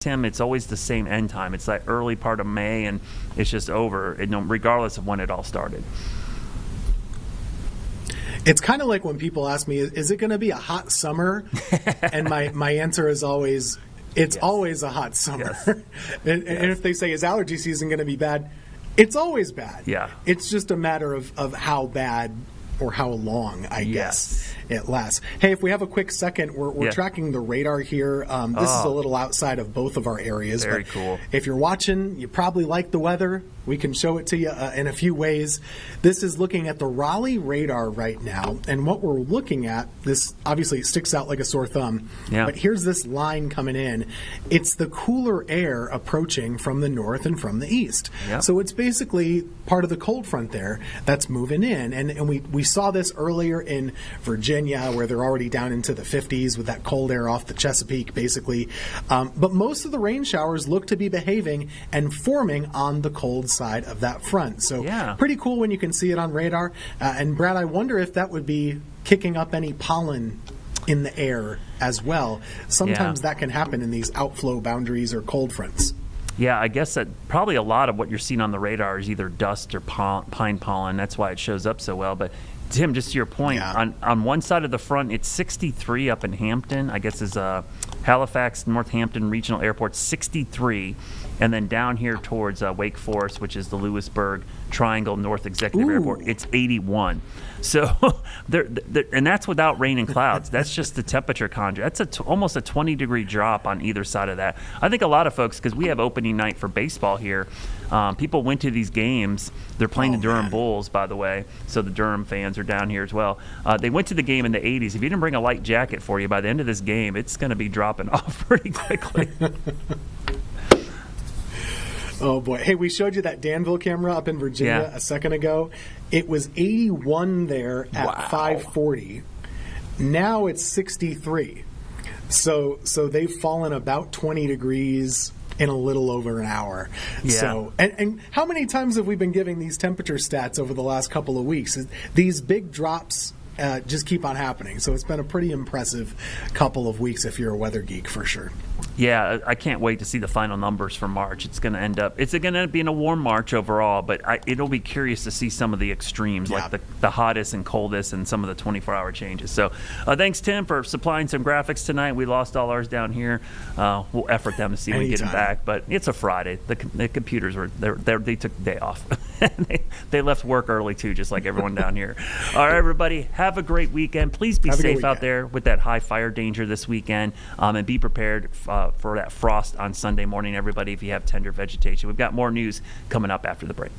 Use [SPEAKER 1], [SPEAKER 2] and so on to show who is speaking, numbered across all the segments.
[SPEAKER 1] Tim, it's always the same end time. It's that early part of May, and it's just over, regardless of when it all started.
[SPEAKER 2] It's kind of like when people ask me, is it going to be a hot summer? And my answer is always, it's always a hot summer.
[SPEAKER 1] Yes.
[SPEAKER 2] And if they say, is allergy season going to be bad? It's always bad.
[SPEAKER 1] Yeah.
[SPEAKER 2] It's just a matter of how bad or how long, I guess, it lasts. Hey, if we have a quick second, we're tracking the radar here. This is a little outside of both of our areas.
[SPEAKER 1] Very cool.
[SPEAKER 2] If you're watching, you probably like the weather. We can show it to you in a few ways. This is looking at the Raleigh radar right now, and what we're looking at, this obviously sticks out like a sore thumb, but here's this line coming in. It's the cooler air approaching from the north and from the east. Yep. So it's basically part of the cold front there that's moving in, and we saw this earlier in Virginia, where they're already down into the 50s with that cold air off the Chesapeake, basically. But most of the rain showers look to be behaving and forming on the cold side of that front. So pretty cool when you can see it on radar. And Brad, I wonder if that would be kicking up any pollen in the air as well. Sometimes that can happen in these outflow boundaries or cold fronts.
[SPEAKER 1] Yeah, I guess that probably a lot of what you're seeing on the radar is either dust or pine pollen. That's why it shows up so well. But Tim, just to your point, on one side of the front, it's 63 up in Hampton. I guess is Halifax, Northampton Regional Airport, 63. And then down here towards Wake Forest, which is the Lewisburg Triangle North Executive Airport, it's 81. So, and that's without rain and clouds. That's just the temperature conjure. That's almost a 20-degree drop on either side of that. I think a lot of folks, because we have opening night for baseball here, people went to these games. They're playing the Durham Bulls, by the way, so the Durham fans are down here as well. They went to the game in the 80s. If you didn't bring a light jacket for you, by the end of this game, it's going to be dropping off pretty quickly.
[SPEAKER 2] Oh, boy. Hey, we showed you that Danville camera up in Virginia a second ago. It was 81 there at 5:40. Now it's 63. So they've fallen about 20 degrees in a little over an hour.
[SPEAKER 1] Yeah.
[SPEAKER 2] So, and how many times have we been giving these temperature stats over the last couple of weeks? These big drops just keep on happening. So it's been a pretty impressive couple of weeks if you're a weather geek, for sure.
[SPEAKER 1] Yeah, I can't wait to see the final numbers for March. It's going to end up being a warm March overall, but it'll be curious to see some of the extremes, like the hottest and coldest and some of the 24-hour changes. So thanks, Tim, for supplying some graphics tonight. We lost all ours down here. We'll effort them to see when we get them back, but it's a Friday. The computers they took the day off. They left work early, too, just like everyone down here. All right, everybody, have a great weekend. Please be safe out there with that high fire danger this weekend, and be prepared for that frost on Sunday morning, everybody, if you have tender vegetation. We've got more news coming up after the break.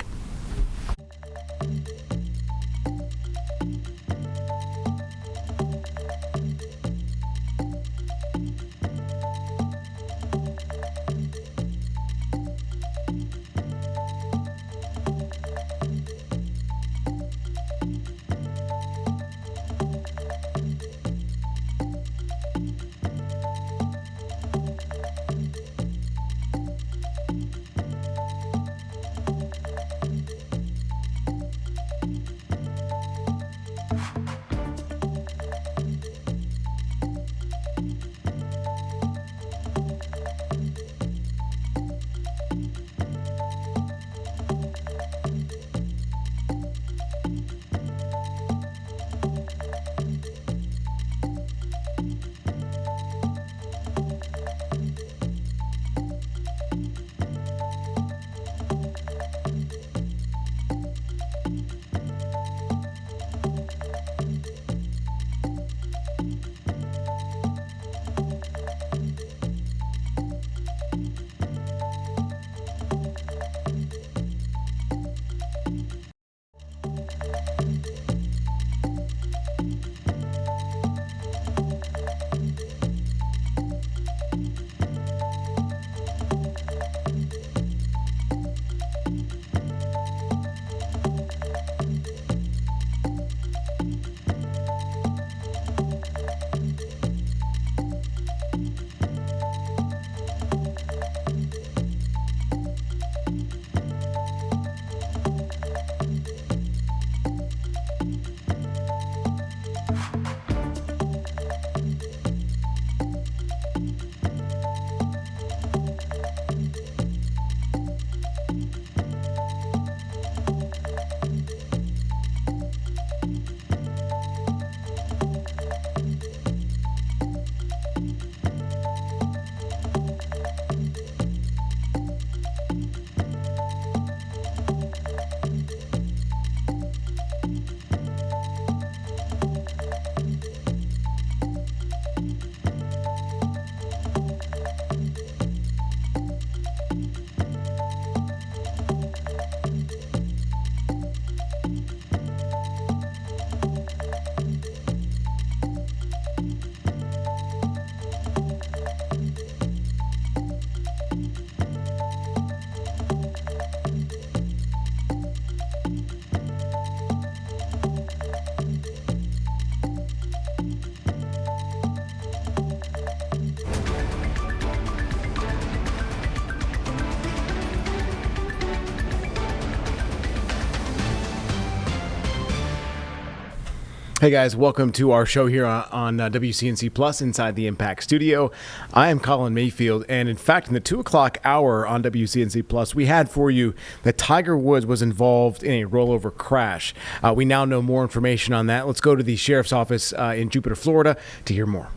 [SPEAKER 3] Hey guys, welcome to our show here on WCNC Plus inside the Impact Studio. I am Colin Mayfield, and in fact, in the 2 o'clock hour on WCNC Plus, we had for you that Tiger Woods was involved in a rollover crash. We now know more information on that. Let's go to the sheriff's office in Jupiter, Florida, to hear more.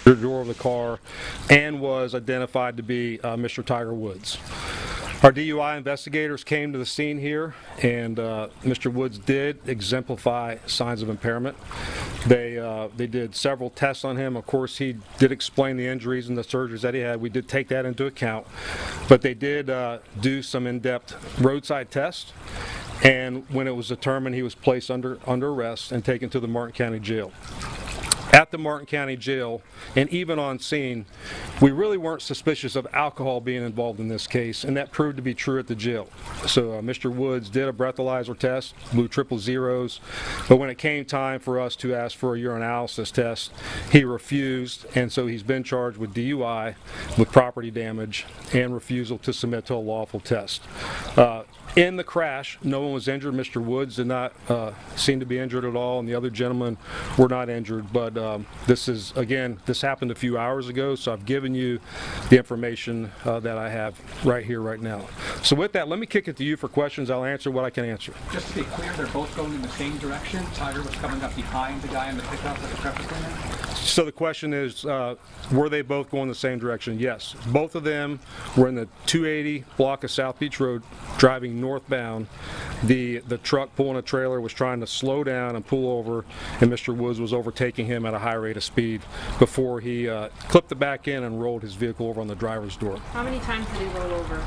[SPEAKER 4] The door of the car and was identified to be Mr. Tiger Woods. Our DUI investigators came to the scene here, and Mr. Woods did exemplify signs of impairment. They did several tests on him. Of course, he did explain the injuries and the surgeries that he had. We did take that into account, but they did do some in-depth roadside tests. And when it was determined, he was placed under arrest and taken to the Martin County Jail. At the Martin County Jail, and even on scene, we really weren't suspicious of alcohol being involved in this case, and that proved to be true at the jail. So Mr. Woods did a breathalyzer test, blew triple zeros, but when it came time for us to ask for a urinalysis test, he refused, and so he's been charged with DUI, with property damage, and refusal to submit to a lawful test. In the crash, no one was injured. Mr. Woods did not seem to be injured at all, and the other gentlemen were not injured. But this happened a few hours ago, so I've given you the information that I have right here, right now. So with that, let me kick it to you for questions. I'll answer what I can answer.
[SPEAKER 5] Just to be clear, they're both going in the same direction. Tiger was coming up behind the guy in the pickup with the traffic cleaner.
[SPEAKER 4] So the question is, were they both going the same direction? Yes. Both of them were in the 280 block of South Beach Road, driving northbound. The truck pulling a trailer was trying to slow down and pull over, and Mr. Woods was overtaking him at a high rate of speed before he clipped the back end and rolled his vehicle over on the driver's door.
[SPEAKER 6] How many times did he roll over?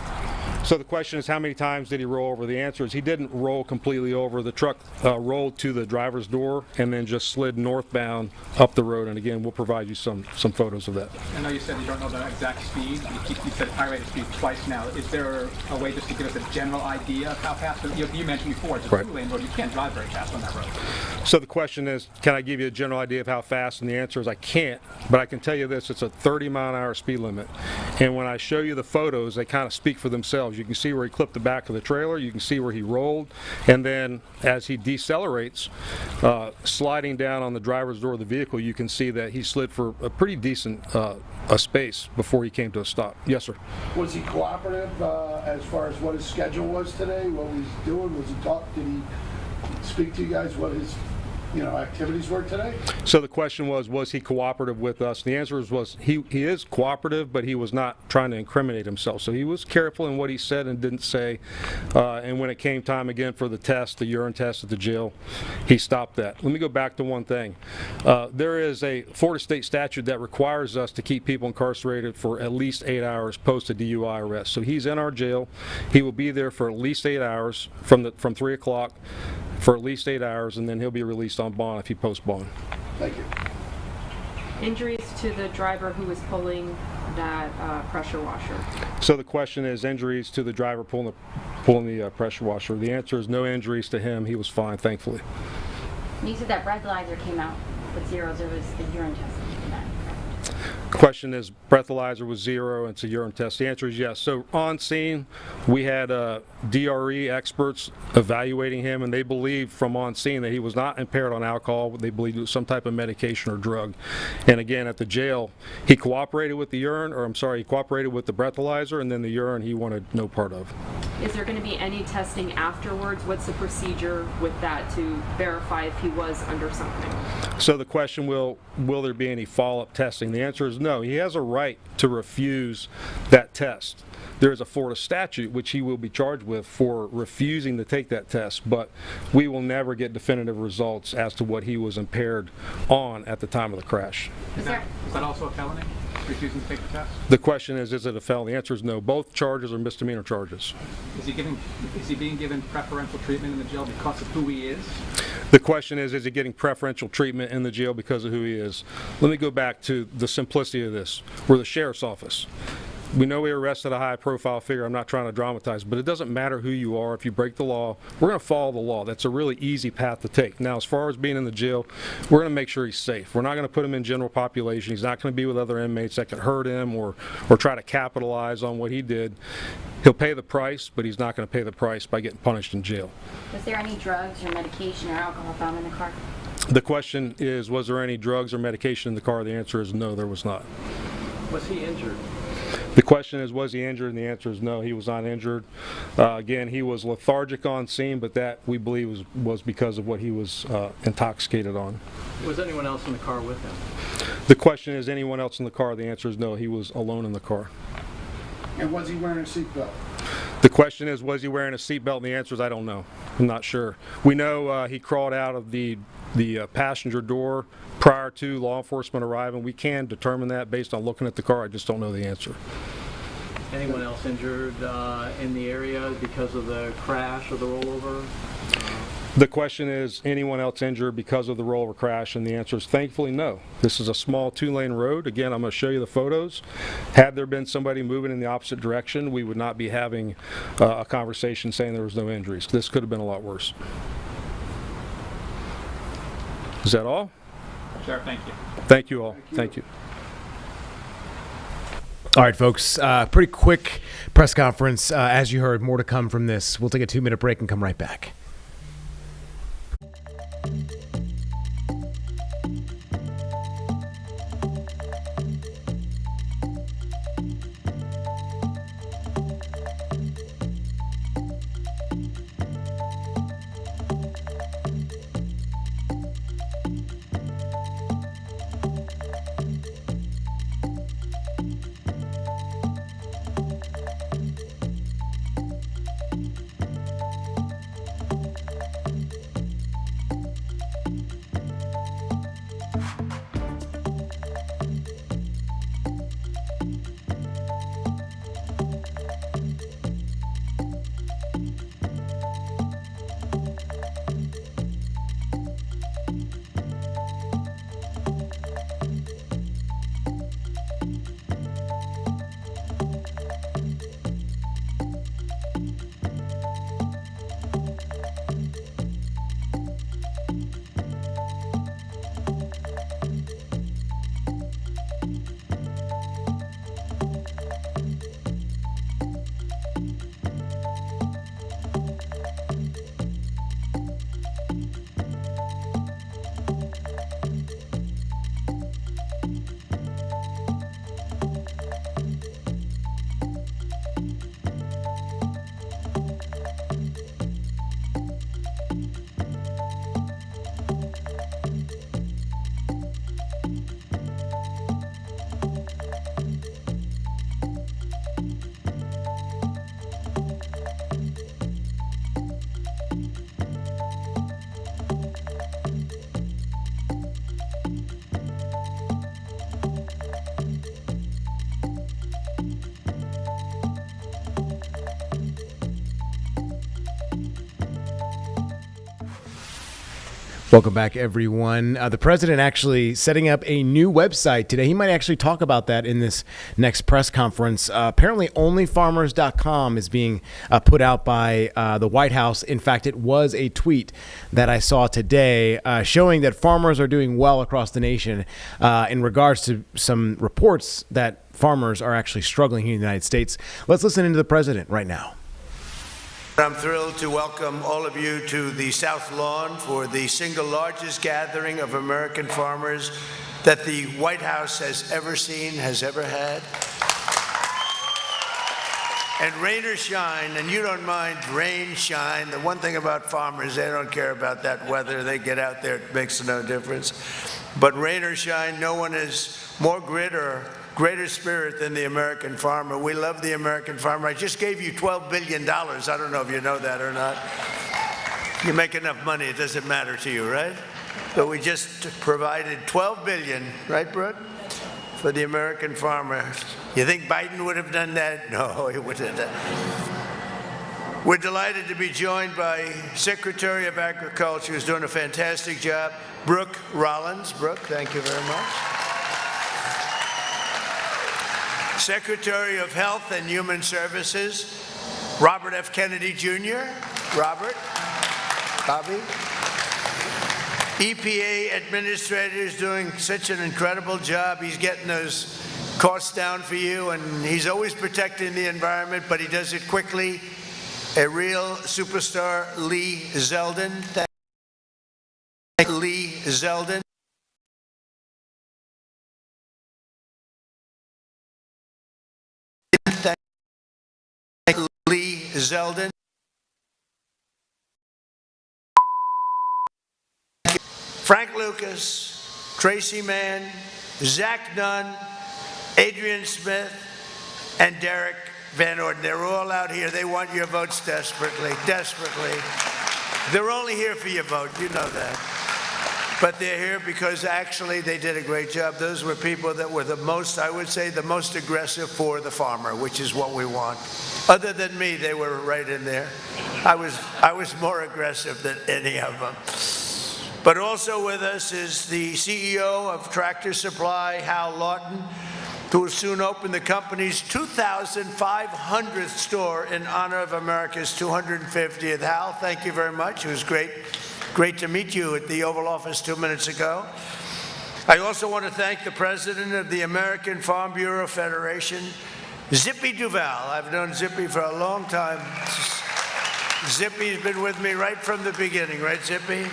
[SPEAKER 4] So the question is, how many times did he roll over? The answer is he didn't roll completely over. The truck rolled to the driver's door and then just slid northbound up the road. And again, we'll provide you some photos of that.
[SPEAKER 5] I know you said you don't know the exact speed. You said high rate of speed twice now. Is there a way just to give us a general idea of how fast? You mentioned before, it's a
[SPEAKER 4] Right.
[SPEAKER 5] two-lane road. You can't drive very fast on that road.
[SPEAKER 4] So the question is, can I give you a general idea of how fast? And the answer is I can't, but I can tell you this, it's a 30-mile-an-hour speed limit. And when I show you the photos, they kind of speak for themselves. You can see where he clipped the back of the trailer, you can see where he rolled, and then as he decelerates, sliding down on the driver's door of the vehicle, you can see that he slid for a pretty decent a space before he came to a stop. Yes, sir.
[SPEAKER 7] Was he cooperative as far as what his schedule was today, what he was doing? Was he did he speak to you guys what his activities were today?
[SPEAKER 4] So the question was he cooperative with us? The answer was he is cooperative, but he was not trying to incriminate himself. So he was careful in what he said and didn't say. And when it came time again for the test, the urine test at the jail, he stopped that. Let me go back to one thing. There is a Florida state statute that requires us to keep people incarcerated for at least 8 hours post a DUI arrest. So he's in our jail. He will be there for at least 8 hours from 3 o'clock for at least 8 hours, and then he'll be released on bond if he posts bond.
[SPEAKER 7] Thank you.
[SPEAKER 6] Injuries to the driver who was pulling that pressure washer.
[SPEAKER 4] So the question is injuries to the driver pulling the pressure washer. The answer is no injuries to him. He was fine, thankfully.
[SPEAKER 8] You said that breathalyzer came out with zeros. It was a urine test.
[SPEAKER 4] Question is breathalyzer was 0 and it's a urine test. The answer is yes. So on scene, we had DRE experts evaluating him, and they believed from on scene that he was not impaired on alcohol. They believed it was some type of medication or drug. And again, at the jail, he cooperated with the he cooperated with the breathalyzer, and then the urine he wanted no part of.
[SPEAKER 6] Is there going to be any testing afterwards? What's the procedure with that to verify if he was under something?
[SPEAKER 4] So the question will there be any follow-up testing? The answer is no. He has a right to refuse that test. There is a Florida statute which he will be charged with for refusing to take that test, but we will never get definitive results as to what he was impaired on at the time of the crash.
[SPEAKER 5] Is that also a felony? Refusing to take the test?
[SPEAKER 4] The question is it a felony? The answer is no. Both charges are misdemeanor charges.
[SPEAKER 5] Is he being given preferential treatment in the jail because of who he is?
[SPEAKER 4] The question is he getting preferential treatment in the jail because of who he is? Let me go back to the simplicity of this. We're the sheriff's office. we know we arrested a high-profile figure. I'm not trying to dramatize, but it doesn't matter who you are. If you break the law, we're going to follow the law. That's a really easy path to take. Now, as far as being in the jail, we're going to make sure he's safe. We're not going to put him in general population. He's not going to be with other inmates that can hurt him or try to capitalize on what he did. He'll pay the price, but he's not going to pay the price by getting punished in jail.
[SPEAKER 8] Was there any drugs or medication or alcohol found in the car?
[SPEAKER 4] The question is, was there any drugs or medication in the car? The answer is no, there was not.
[SPEAKER 9] Was he injured?
[SPEAKER 4] The question is, was he injured? And the answer is no, he was not injured. Again, he was lethargic on scene, but that, we believe, was because of what he was intoxicated on.
[SPEAKER 9] Was anyone else in the car with him?
[SPEAKER 4] The question is, anyone else in the car? The answer is no, he was alone in the car.
[SPEAKER 7] And was he wearing a seatbelt?
[SPEAKER 4] The question is, was he wearing a seatbelt? And the answer is, I don't know. I'm not sure. We know he crawled out of the passenger door prior to law enforcement arriving. We can determine that based on looking at the car. I just don't know the answer.
[SPEAKER 9] Anyone else injured in the area because of the crash or the rollover?
[SPEAKER 4] The question is, anyone else injured because of the rollover crash? And the answer is, thankfully, no. This is a small 2-lane road. Again, I'm going to show you the photos. Had there been somebody moving in the opposite direction, we would not be having a conversation saying there was no injuries. This could have been a lot worse. Is that all?
[SPEAKER 5] Sheriff, thank you.
[SPEAKER 4] Thank you all. Thank you.
[SPEAKER 3] All right, folks, pretty quick press conference. As you heard, more to come from this. We'll take a 2-minute break and come right back. Welcome back, everyone. The president actually setting up a new website today. He might actually talk about that in this next press conference. Apparently, onlyfarmers.com is being put out by the White House. In fact, it was a tweet that I saw today showing that farmers are doing well across the nation in regards to some reports that farmers are actually struggling here in the United States. Let's listen into the president right now.
[SPEAKER 10] I'm thrilled to welcome all of you to the South Lawn for the single largest gathering of American farmers that the White House has ever seen, has ever had. And rain or shine, and you don't mind rain, shine. The one thing about farmers, they don't care about that weather. They get out there, it makes no difference. But rain or shine, no one is more grit or greater spirit than the American farmer. We love the American farmer. I just gave you $12 billion. I don't know if you know that or not. You make enough money, it doesn't matter to you, right? But we just provided $12 billion, right, Brett, for the American farmer. You think Biden would have done that? No, he wouldn't have done that. We're delighted to be joined by Secretary of Agriculture, who's doing a fantastic job, Brooke Rollins. Brooke, thank you very much. Secretary of Health and Human Services, Robert F. Kennedy Jr. Robert, Bobby. EPA Administrator is doing such an incredible job. He's getting those costs down for you, and he's always protecting the environment, but he does it quickly. A real superstar, Lee Zeldin. Lee Zeldin. Lee Zeldin. Frank Lucas, Tracy Mann, Zach Nunn, Adrian Smith, and Derek Van Orden. They're all out here. They want your votes desperately, desperately. They're only here for your vote. You know that. But they're here because actually they did a great job. Those were people that were the most, I would say, the most aggressive for the farmer, which is what we want. Other than me, they were right in there. I was more aggressive than any of them. But also with us is the CEO of Tractor Supply, Hal Lawton, who will soon open the company's 2,500th store in honor of America's 250th. Hal, thank you very much. It was great to meet you at the Oval Office 2 minutes ago. I also want to thank the president of the American Farm Bureau Federation, Zippy Duval. I've known Zippy for a long time. Zippy's been with me right from the beginning, right, Zippy?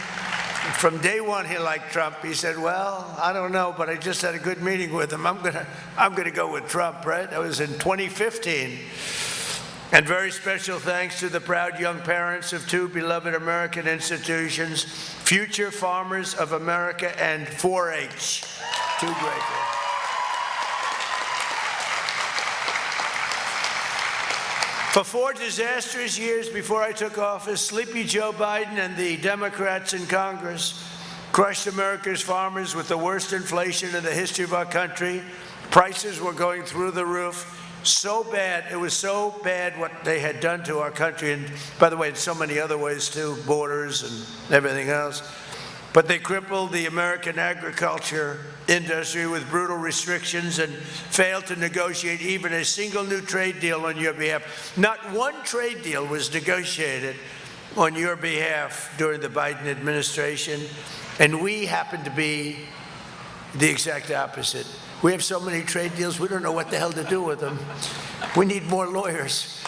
[SPEAKER 10] From day one, he liked Trump. He said, well, I don't know, but I just had a good meeting with him. I'm gonna go with Trump, right? That was in 2015. And very special thanks to the proud young parents of two beloved American institutions, Future Farmers of America and 4-H. Two great ones. For 4 disastrous years before I took office, Sleepy Joe Biden and the Democrats in Congress crushed America's farmers with the worst inflation in the history of our country. Prices were going through the roof. So bad, it was so bad what they had done to our country, and by the way, in so many other ways too, borders and everything else. But they crippled the American agriculture industry with brutal restrictions and failed to negotiate even a single new trade deal on your behalf. Not one trade deal was negotiated on your behalf during the Biden administration, and we happen to be the exact opposite. We have so many trade deals, we don't know what the hell to do with them. We need more lawyers.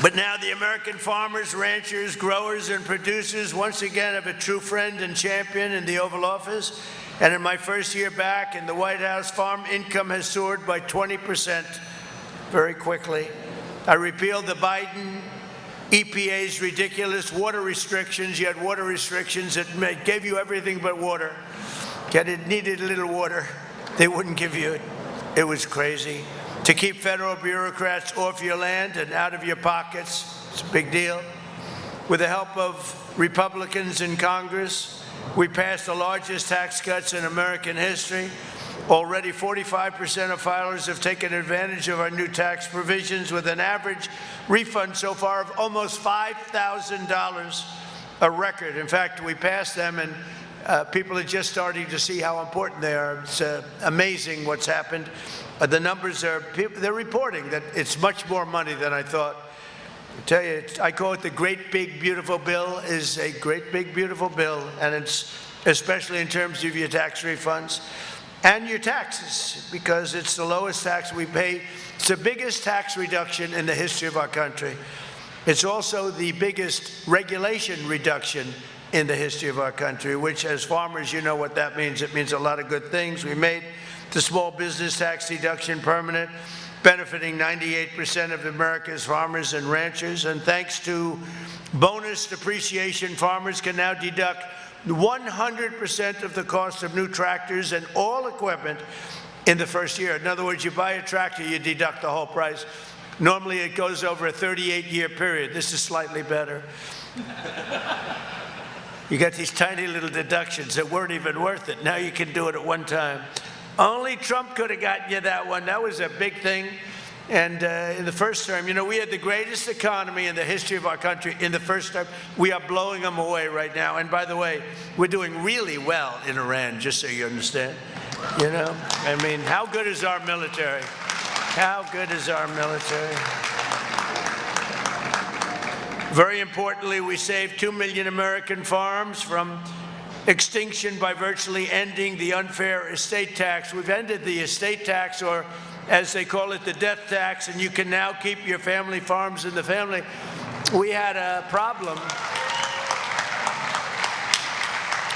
[SPEAKER 10] But now the American farmers, ranchers, growers, and producers once again have a true friend and champion in the Oval Office. And in my first year back in the White House, farm income has soared by 20% very quickly. I repealed the Biden EPA's ridiculous water restrictions. You had water restrictions that gave you everything but water. Yet it needed a little water. They wouldn't give you it. It was crazy. To keep federal bureaucrats off your land and out of your pockets, it's a big deal. With the help of Republicans in Congress, we passed the largest tax cuts in American history. Already 45% of filers have taken advantage of our new tax provisions with an average refund so far of almost $5,000, a record. In fact, we passed them and people are just starting to see how important they are. It's amazing what's happened. The numbers are, they're reporting that it's much more money than I thought. I tell you, I call it the Great Big Beautiful Bill. Is a great big beautiful bill, and it's especially in terms of your tax refunds and your taxes, because it's the lowest tax we pay. It's the biggest tax reduction in the history of our country. It's also the biggest regulation reduction in the history of our country, which as farmers, you know what that means. It means a lot of good things. We made the small business tax deduction permanent, benefiting 98% of America's farmers and ranchers. And thanks to bonus depreciation, farmers can now deduct 100% of the cost of new tractors and all equipment in the first year. In other words, you buy a tractor, you deduct the whole price. Normally it goes over a 38-year period. This is slightly better. You got these tiny little deductions that weren't even worth it. Now you can do it at one time. Only Trump could have gotten you that one. That was a big thing. And in the first term, you know, we had the greatest economy in the history of our country in the first term. We are blowing them away right now. And by the way, we're doing really well in Iran, just so you understand. You know, I mean, how good is our military? How good is our military? Very importantly, we saved 2 million American farms from extinction by virtually ending the unfair estate tax. We've ended the estate tax, or as they call it, the death tax, and you can now keep your family farms in the family. We had a problem.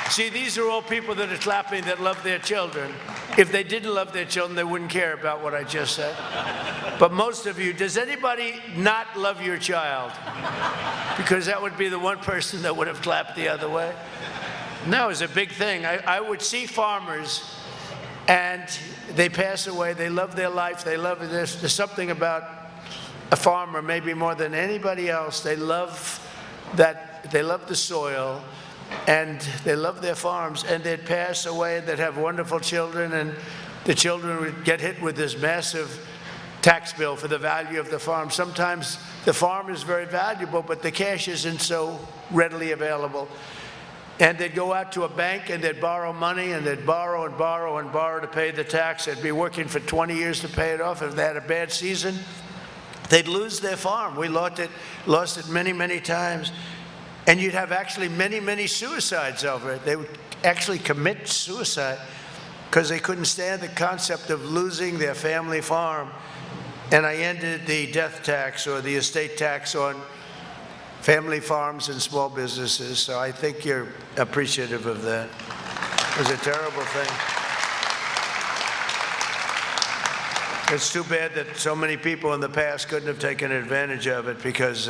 [SPEAKER 10] See, these are all people that are clapping that love their children. If they didn't love their children, they wouldn't care about what I just said. But most of you, does anybody not love your child? Because that would be the one person that would have clapped the other way. No, it's a big thing. I would see farmers, and they pass away. They love their life. They love this. There's something about a farmer, maybe more than anybody else. They love that. They love the soil, and they love their farms. And they'd pass away, and they'd have wonderful children, and the children would get hit with this massive tax bill for the value of the farm. Sometimes the farm is very valuable, but the cash isn't so readily available. And they'd go out to a bank and they'd borrow money, and they'd borrow and borrow and borrow to pay the tax. They'd be working for 20 years to pay it off. If they had a bad season, they'd lose their farm. We lost it many, many times. And you'd have actually many, many suicides over it. They would actually commit suicide because they couldn't stand the concept of losing their family farm. And I ended the death tax, or the estate tax, on family farms and small businesses. So I think you're appreciative of that. It was a terrible thing. It's too bad that so many people in the past couldn't have taken advantage of it, because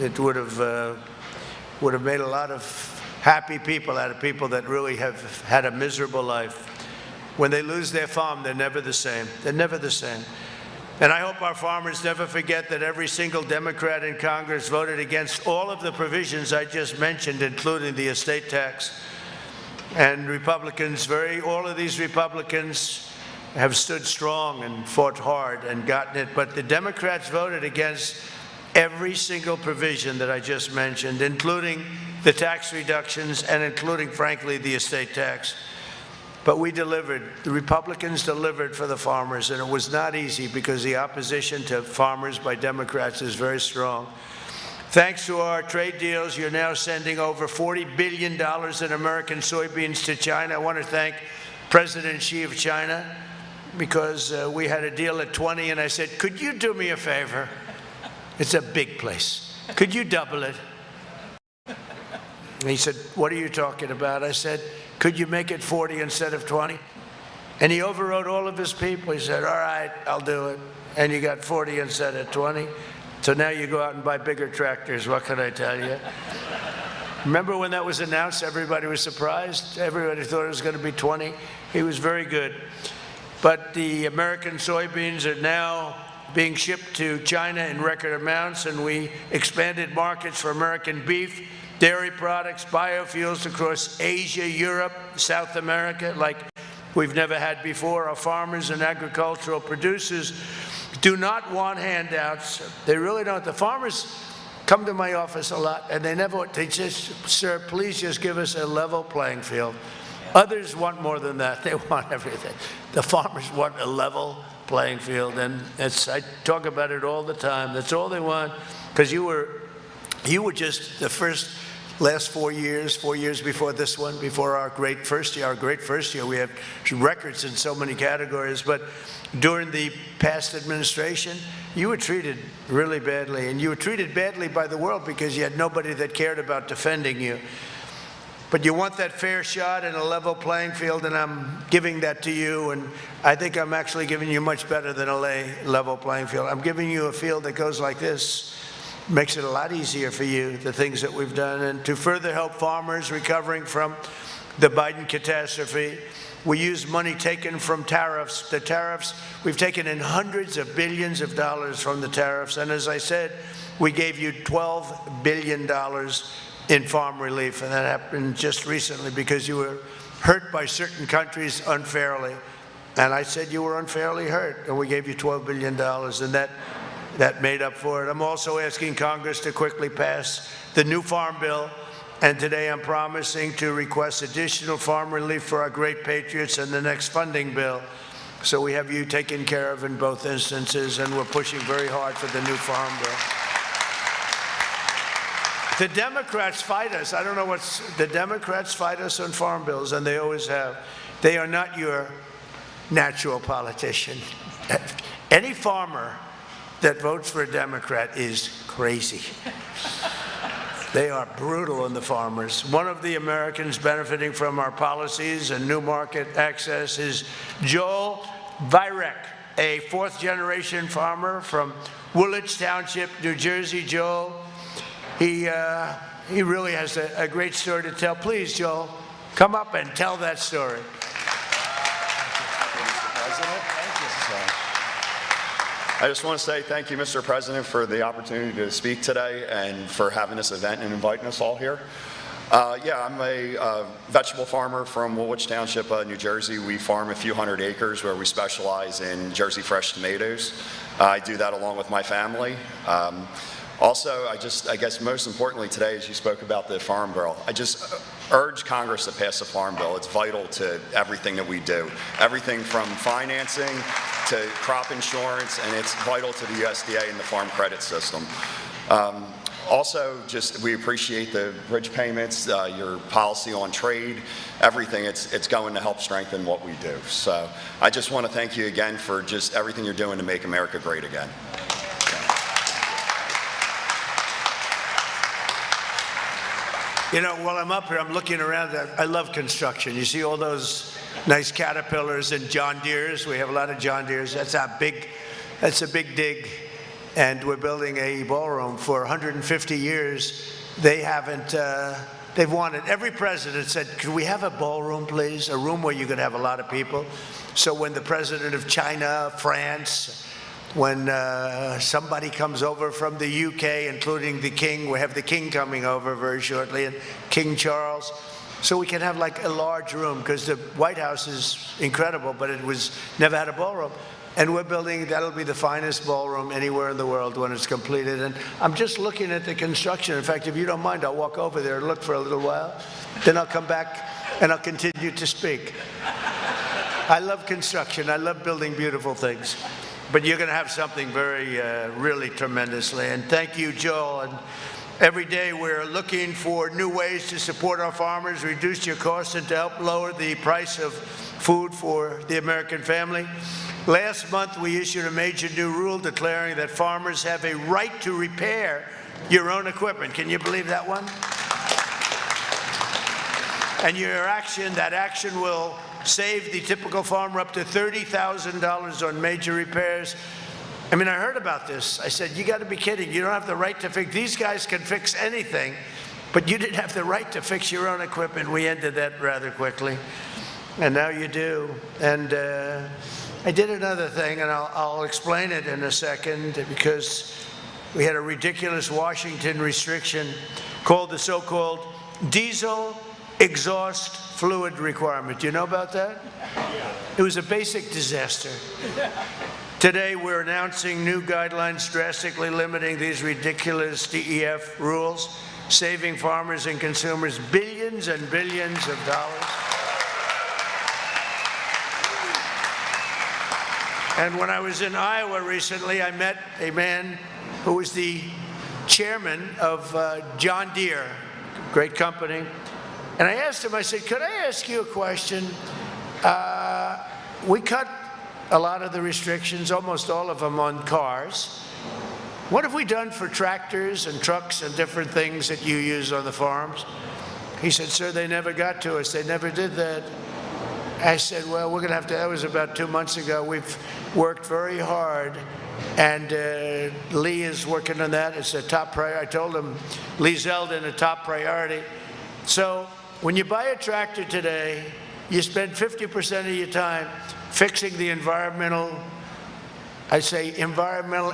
[SPEAKER 10] it would have made a lot of happy people out of people that really have had a miserable life. When they lose their farm, they're never the same. They're never the same. And I hope our farmers never forget that every single Democrat in Congress voted against all of the provisions I just mentioned, including the estate tax. And Republicans, all of these Republicans have stood strong and fought hard and gotten it. But the Democrats voted against every single provision that I just mentioned, including the tax reductions and including, frankly, the estate tax. But we delivered. The Republicans delivered for the farmers, and it was not easy because the opposition to farmers by Democrats is very strong. Thanks to our trade deals, you're now sending over $40 billion in American soybeans to China. I want to thank President Xi of China, because we had a deal at 20, and I said, could you do me a favor? It's a big place. Could you double it? And he said, what are you talking about? I said, could you make it 40 instead of 20? And he overrode all of his people. He said, all right, I'll do it. And you got 40 instead of 20. So now you go out and buy bigger tractors. What can I tell you? Remember when that was announced, everybody was surprised. Everybody thought it was going to be 20. He was very good. But the American soybeans are now being shipped to China in record amounts, and we expanded markets for American beef, dairy products, biofuels across Asia, Europe, South America, like we've never had before. Our farmers and agricultural producers do not want handouts. They really don't. The farmers come to my office a lot, and they just, sir, please just give us a level playing field. Others want more than that. They want everything. The farmers want a level playing field, and I talk about it all the time. That's all they want, because you were just the last 4 years before this one, before our great first year, we have records in so many categories. But during the past administration, you were treated really badly, and you were treated badly by the world because you had nobody that cared about defending you. But you want that fair shot and a level playing field, and I'm giving that to you, and I think I'm actually giving you much better than a level playing field. I'm giving you a field that goes like this. Makes it a lot easier for you, the things that we've done. And to further help farmers recovering from the Biden catastrophe, we use money taken from tariffs. The tariffs, we've taken in hundreds of billions of dollars from the tariffs. And as I said, we gave you $12 billion in farm relief. And that happened just recently because you were hurt by certain countries unfairly. And I said you were unfairly hurt, and we gave you $12 billion. And that made up for it. I'm also asking Congress to quickly pass the new farm bill, and today I'm promising to request additional farm relief for our great patriots in the next funding bill. So we have you taken care of in both instances, and we're pushing very hard for the new farm bill. The Democrats fight us. I don't know what's, the Democrats fight us on farm bills, and they always have. They are not your natural politician. Any farmer that votes for a Democrat is crazy. They are brutal on the farmers. One of the Americans benefiting from our policies and new market access is Joel Vyrek, a fourth-generation farmer from Woolwich Township, New Jersey. Joel, he really has a great story to tell. Please, Joel, come up and tell that story.
[SPEAKER 11] I just want to say thank you, Mr. President, for the opportunity to speak today and for having this event and inviting us all here. Yeah, I'm a vegetable farmer from Woolwich Township, New Jersey. We farm a few hundred acres where we specialize in Jersey fresh tomatoes. I do that along with my family. Also, I guess most importantly today, as you spoke about the Farm Bill, I just urge Congress to pass the Farm Bill. It's vital to everything that we do. Everything from financing to crop insurance, and it's vital to the USDA and the farm credit system. Also, we appreciate the bridge payments, your policy on trade, everything. It's going to help strengthen what we do. So I just want to thank you again for just everything you're doing to make America great again.
[SPEAKER 10] You know, while I'm up here, I'm looking around. I love construction. You see all those nice Caterpillars and John Deeres. We have a lot of John Deeres. That's a big dig. And we're building a ballroom for 150 years. They haven't, they've wanted, every president said, could we have a ballroom, please? A room where you could have a lot of people. So when the president of China, France, when somebody comes over from the UK, including the King, we have the King coming over very shortly, and King Charles, so we can have like a large room, because the White House is incredible, but it was never had a ballroom. And we're building, that'll be the finest ballroom anywhere in the world when it's completed. And I'm just looking at the construction. In fact, if you don't mind, I'll walk over there and look for a little while. Then I'll come back and I'll continue to speak. I love construction. I love building beautiful things. But you're going to have something very, really tremendously. And thank you, Joel. And every day we're looking for new ways to support our farmers, reduce your costs, and to help lower the price of food for the American family. Last month, we issued a major new rule declaring that farmers have a right to repair your own equipment. Can you believe that one? And that action will save the typical farmer up to $30,000 on major repairs. I mean, I heard about this. I said, you got to be kidding. You don't have the right to fix. These guys can fix anything, but you didn't have the right to fix your own equipment. We ended that rather quickly, and now you do. And I did another thing, and I'll explain it in a second, because we had a ridiculous Washington restriction called the so-called diesel exhaust fluid requirement. Do you know about that? It was a basic disaster. Today, we're announcing new guidelines drastically limiting these ridiculous DEF rules, saving farmers and consumers billions and billions of dollars. And when I was in Iowa recently, I met a man who was the chairman of John Deere, great company. And I asked him, I said, could I ask you a question? We cut a lot of the restrictions, almost all of them, on cars. What have we done for tractors and trucks and different things that you use on the farms? He said, sir, they never got to us. They never did that. I said, well, we're going to have to, that was about 2 months ago. We've worked very hard, and Lee is working on that. It's a top priority. I told him, Lee Zeldin, a top priority. So when you buy a tractor today, you spend 50% of your time fixing the environmental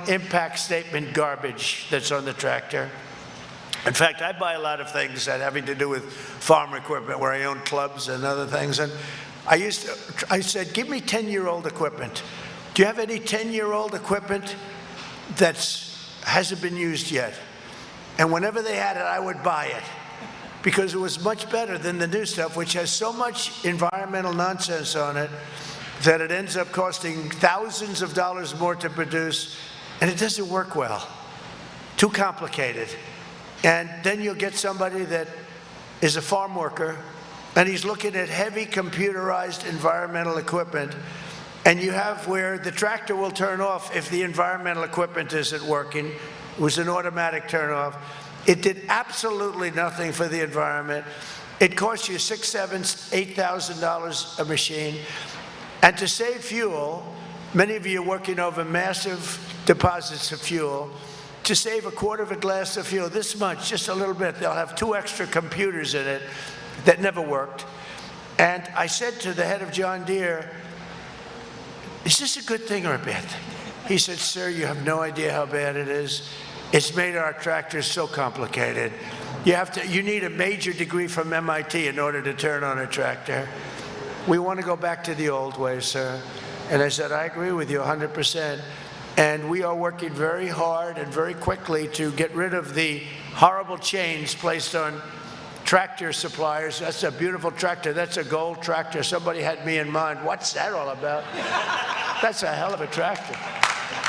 [SPEAKER 10] impact statement garbage that's on the tractor. In fact, I buy a lot of things that having to do with farm equipment, where I own clubs and other things. And I said, give me 10-year-old equipment. Do you have any 10-year-old equipment that hasn't been used yet? And whenever they had it, I would buy it, because it was much better than the new stuff, which has so much environmental nonsense on it that it ends up costing thousands of dollars more to produce, and it doesn't work well. Too complicated. And then you'll get somebody that is a farm worker, and he's looking at heavy computerized environmental equipment, and you have where the tractor will turn off if the environmental equipment isn't working. It was an automatic turn off. It did absolutely nothing for the environment. It cost you $6,000, $7,000, $8,000 a machine. And to save fuel, many of you are working over massive deposits of fuel. To save a quarter of a glass of fuel, this much, just a little bit, they'll have 2 extra computers in it that never worked. And I said to the head of John Deere, is this a good thing or a bad thing? He said, sir, you have no idea how bad it is. It's made our tractors so complicated. You need a major degree from MIT in order to turn on a tractor. We want to go back to the old way, sir. And I said, I agree with you 100%. And we are working very hard and very quickly to get rid of the horrible chains placed on tractor suppliers. That's a beautiful tractor. That's a gold tractor. Somebody had me in mind. What's that all about? That's a hell of a tractor.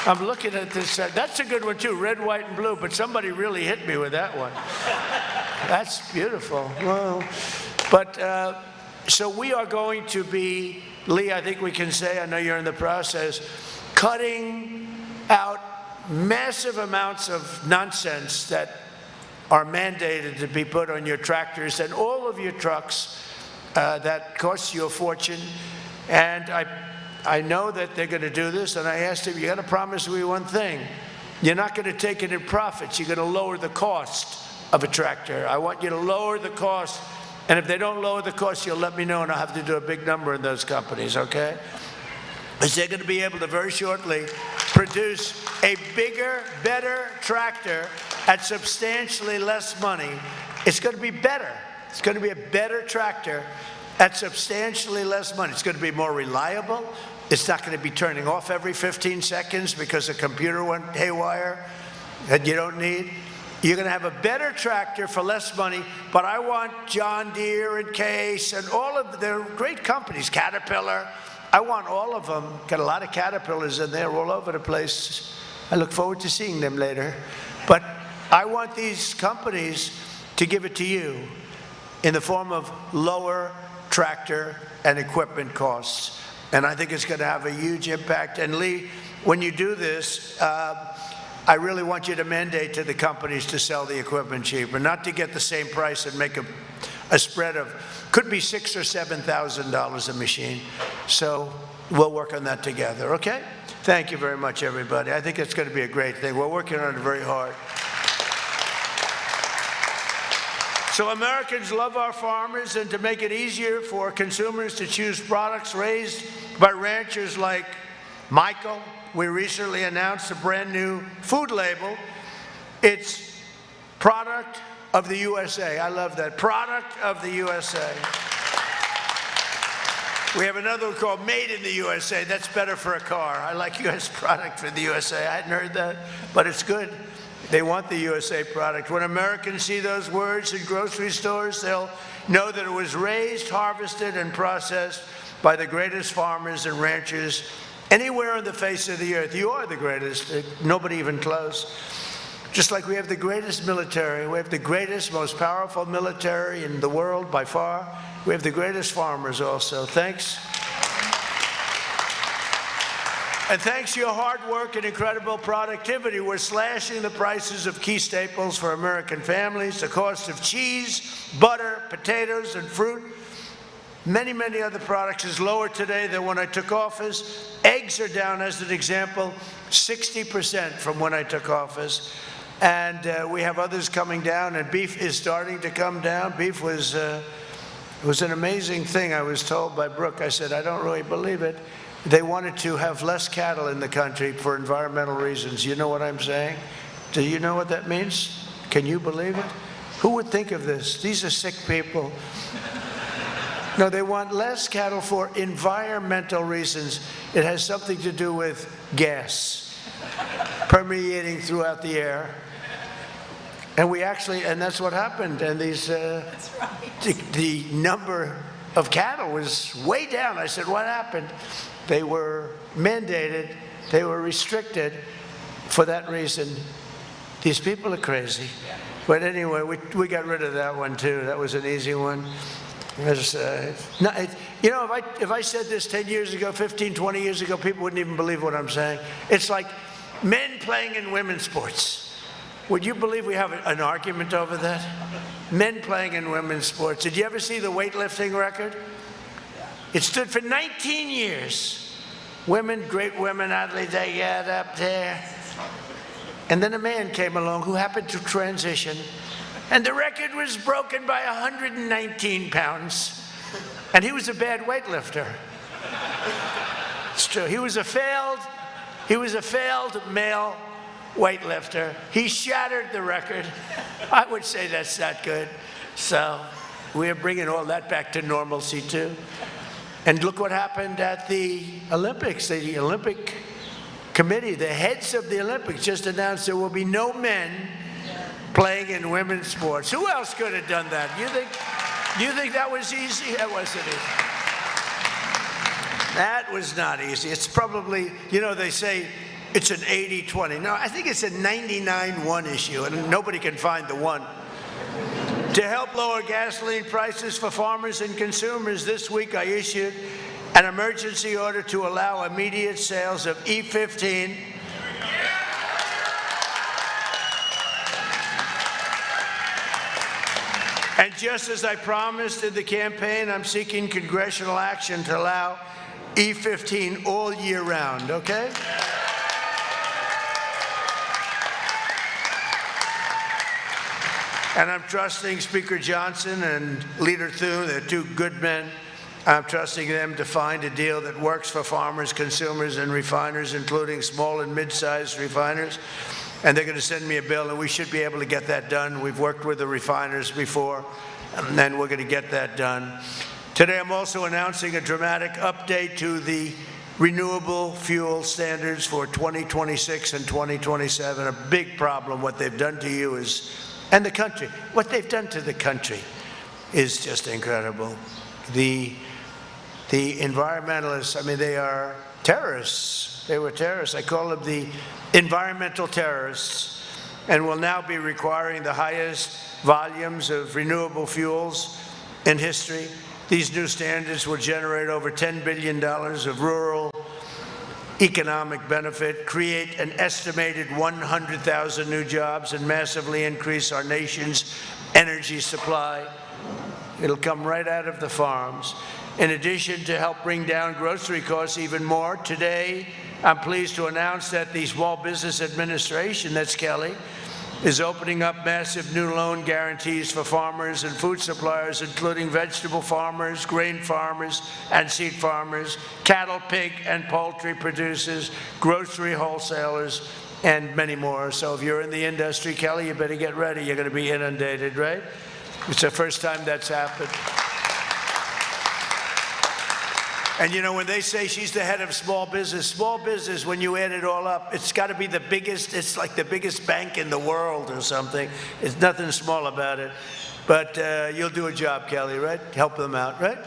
[SPEAKER 10] I'm looking at this. That's a good one, too, red, white, and blue. But somebody really hit me with that one. That's beautiful. Well, but so we are going to be, Lee, I think we can say, I know you're in the process, cutting out massive amounts of nonsense that are mandated to be put on your tractors and all of your trucks that costs you a fortune. And I know that they're going to do this, and I asked him, you got to promise me one thing. You're not going to take it in profits. You're going to lower the cost of a tractor. I want you to lower the cost, and if they don't lower the cost, you'll let me know, and I'll have to do a big number in those companies, okay? Because they're going to be able to very shortly produce a bigger, better tractor at substantially less money. It's going to be better. It's going to be a better tractor at substantially less money. It's going to be more reliable. It's not going to be turning off every 15 seconds because the computer went haywire that you don't need. You're going to have a better tractor for less money, but I want John Deere and Case and all of their great companies, Caterpillar, I want all of them. Got a lot of Caterpillars in there all over the place. I look forward to seeing them later. But I want these companies to give it to you in the form of lower tractor and equipment costs. And I think it's going to have a huge impact. And Lee, when you do this, I really want you to mandate to the companies to sell the equipment cheaper, not to get the same price and make a spread of, could be $6,000 or $7,000 a machine. So we'll work on that together, okay? Thank you very much, everybody. I think it's going to be a great thing. We're working on it very hard. So Americans love our farmers, and to make it easier for consumers to choose products raised by ranchers like Michael, we recently announced a brand new food label. It's Product of the USA. I love that. Product of the USA. We have another one called Made in the USA. That's better for a car. I like US product for the USA. I hadn't heard that, but it's good. They want the USA product. When Americans see those words in grocery stores, they'll know that it was raised, harvested, and processed by the greatest farmers and ranchers anywhere on the face of the earth. You are the greatest. Nobody even close. Just like we have the greatest military, we have the greatest, most powerful military in the world by far. We have the greatest farmers also. Thanks. And thanks to your hard work and incredible productivity, we're slashing the prices of key staples for American families. The cost of cheese, butter, potatoes, and fruit, many, many other products is lower today than when I took office. Eggs are down, as an example, 60% from when I took office. And we have others coming down, and beef is starting to come down. Beef was an amazing thing. I was told by Brooke, I said, I don't really believe it. They wanted to have less cattle in the country for environmental reasons. You know what I'm saying? Do you know what that means? Can you believe it? Who would think of this? These are sick people. No, they want less cattle for environmental reasons. It has something to do with gas permeating throughout the air. And we actually, and that's what happened. And these, the number of cattle was way down. I said, what happened? They were mandated, they were restricted for that reason. These people are crazy. But anyway, we got rid of that one too. That was an easy one. You know, if I said this 10 years ago, 15, 20 years ago, people wouldn't even believe what I'm saying. It's like men playing in women's sports. Would you believe we have an argument over that? Men playing in women's sports. Did you ever see the weightlifting record? It stood for 19 years. Women, great women athletes, they get up there. And then a man came along who happened to transition, and the record was broken by 119 pounds. And he was a bad weightlifter. It's true. He was a failed male weightlifter. He shattered the record. I would say that's not good. So we're bringing all that back to normalcy too. And look what happened at the Olympics. The Olympic Committee, the heads of the Olympics just announced there will be no men playing in women's sports. Who else could have done that? You think that was easy? That wasn't easy. That was not easy. It's probably, you know, they say it's an 80-20. No, I think it's a 99-1 issue, and nobody can find the one. To help lower gasoline prices for farmers and consumers, this week I issued an emergency order to allow immediate sales of E15 and just as I promised in the campaign, I'm seeking congressional action to allow E15 all year round, okay? And I'm trusting Speaker Johnson and Leader Thune, they're two good men. I'm trusting them to find a deal that works for farmers, consumers, and refiners, including small and mid-sized refiners. And they're going to send me a bill, and we should be able to get that done. We've worked with the refiners before, and then we're going to get that done. Today, I'm also announcing a dramatic update to the renewable fuel standards for 2026 and 2027. A big problem. What they've done to you is, and the country, what they've done to the country is just incredible. The environmentalists, I mean, they are terrorists. They were terrorists. I call them the environmental terrorists, and will now be requiring the highest volumes of renewable fuels in history. These new standards will generate over $10 billion of rural economic benefit, create an estimated 100,000 new jobs, and massively increase our nation's energy supply. It'll come right out of the farms. In addition, to help bring down grocery costs even more, today I'm pleased to announce that the Small Business Administration, that's Kelly, is opening up massive new loan guarantees for farmers and food suppliers, including vegetable farmers, grain farmers, and seed farmers, cattle, pig, and poultry producers, grocery wholesalers, and many more. So if you're in the industry, Kelly, you better get ready. You're going to be inundated, right? It's the first time that's happened. And you know, when they say she's the head of small business, when you add it all up, it's got to be the biggest, it's like the biggest bank in the world or something. It's nothing small about it. But you'll do a job, Kelly, right? Help them out, right?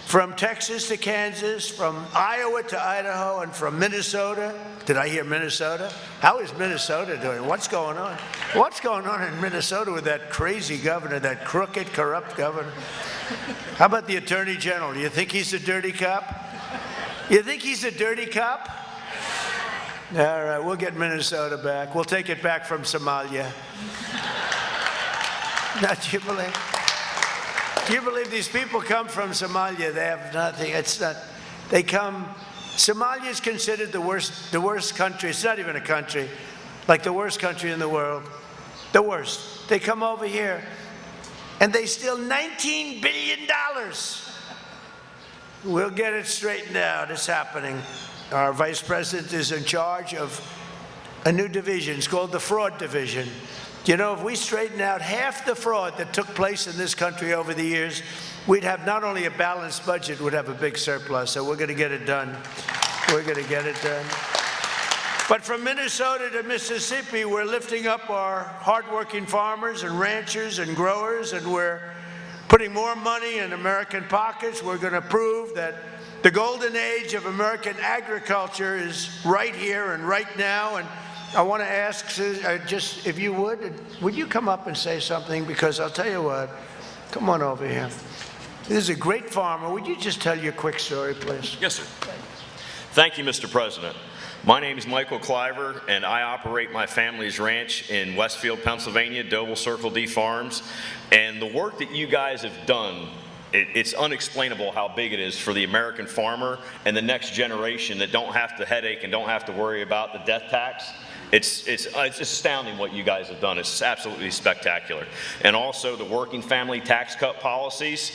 [SPEAKER 10] From Texas to Kansas, from Iowa to Idaho, and from Minnesota. Did I hear Minnesota? How is Minnesota doing? What's going on? What's going on in Minnesota with that crazy governor, that crooked, corrupt governor? How about the Attorney General? Do you think he's a dirty cop? You think he's a dirty cop? All right, we'll get Minnesota back. We'll take it back from Somalia. Now, do you believe these people come from Somalia? They have nothing. It's not. They come. Somalia is considered the worst country. It's not even a country, like the worst country in the world. The worst. They come over here, and they steal $19 billion. We'll get it straightened out. It's happening. Our vice president is in charge of a new division. It's called the Fraud Division. You know, if we straighten out half the fraud that took place in this country over the years, we'd have not only a balanced budget, we'd have a big surplus. So we're going to get it done. We're going to get it done. But from Minnesota to Mississippi, we're lifting up our hardworking farmers and ranchers and growers, and we're putting more money in American pockets. We're going to prove that the golden age of American agriculture is right here and right now. And I want to ask, just if you would you come up and say something? Because I'll tell you what, come on over here. This is a great farmer. Would you just tell your quick story, please?
[SPEAKER 12] Yes, sir. Thank you, Mr. President. My name is Michael Cliver, and I operate my family's ranch in Westfield, Pennsylvania, Doble Circle D Farms. And the work that you guys have done, it's unexplainable how big it is for the American farmer and the next generation that don't have to headache and don't have to worry about the death tax. It's astounding what you guys have done. It's absolutely spectacular. And also the working family tax cut policies,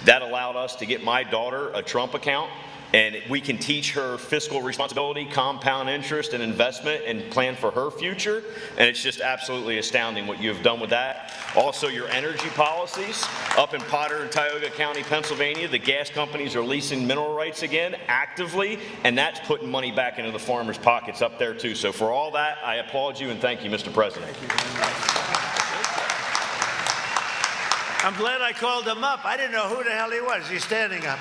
[SPEAKER 12] that allowed us to get my daughter a Trump account. And we can teach her fiscal responsibility, compound interest, and investment, and plan for her future. And it's just absolutely astounding what you have done with that. Also, your energy policies. Up in Potter and Tioga County, Pennsylvania, the gas companies are leasing mineral rights again, actively, and that's putting money back into the farmers' pockets up there, too. So for all that, I applaud you and thank you, Mr. President.
[SPEAKER 10] Thank you very much. I'm glad I called him up. I didn't know who the hell he was. He's standing up.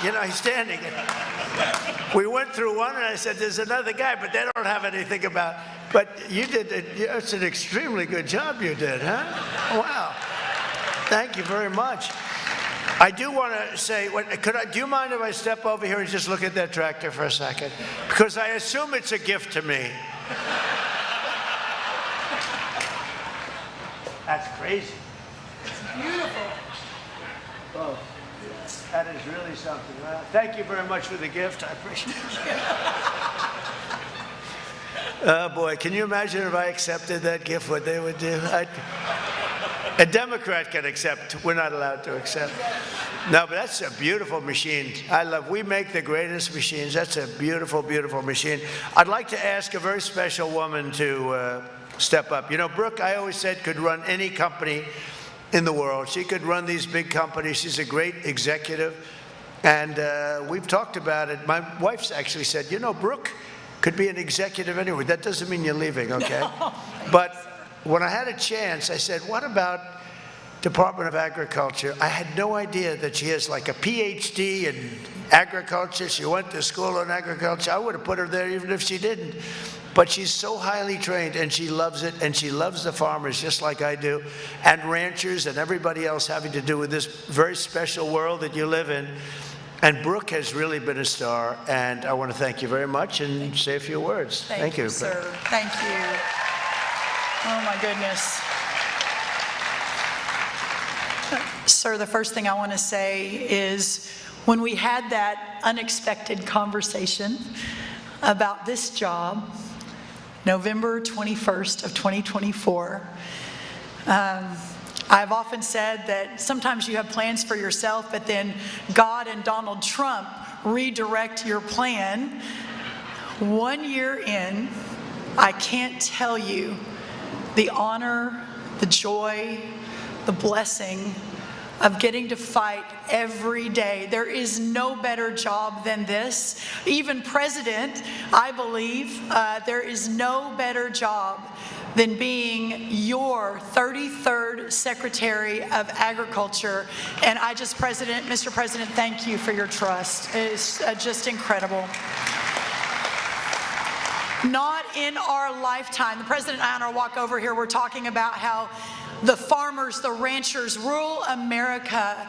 [SPEAKER 10] You know, he's standing. We went through one, and I said, there's another guy, but they don't have anything about. But you did, it's an extremely good job you did, huh? Wow. Thank you very much. I do want to say, do you mind if I step over here and just look at that tractor for a second? Because I assume it's a gift to me. That's crazy. It's beautiful. Oh. That is really something. Well, thank you very much for the gift. I appreciate it. Oh, boy. Can you imagine if I accepted that gift, what they would do? A Democrat can accept. We're not allowed to accept. No, but that's a beautiful machine. We make the greatest machines. That's a beautiful, beautiful machine. I'd like to ask a very special woman to step up. You know, Brooke, I always said, could run any company in the world. She could run these big companies. She's a great executive. And we've talked about it. My wife's actually said, you know, Brooke could be an executive anywhere. That doesn't mean you're leaving, okay? But when I had a chance, I said, what about Department of Agriculture? I had no idea that she has like a PhD in agriculture. She went to school in agriculture. I would have put her there even if she didn't. But she's so highly trained, and she loves it, and she loves the farmers just like I do, and ranchers and everybody else having to do with this very special world that you live in. And Brooke has really been a star, and I want to thank you very much and say a few words.
[SPEAKER 13] Thank you, sir. Thank you. Oh, my goodness. Sir, the first thing I want to say is when we had that unexpected conversation about this job, November 21st of 2024. I've often said that sometimes you have plans for yourself, but then God and Donald Trump redirect your plan. 1 year in, I can't tell you the honor, the joy, the blessing of getting to fight every day. There is no better job than this. Even President, I believe, there is no better job than being your 33rd Secretary of Agriculture. And Mr. President, thank you for your trust. It's just incredible. Not in our lifetime. The President and I on our walk over here, we're talking about how the farmers, the ranchers, rural America,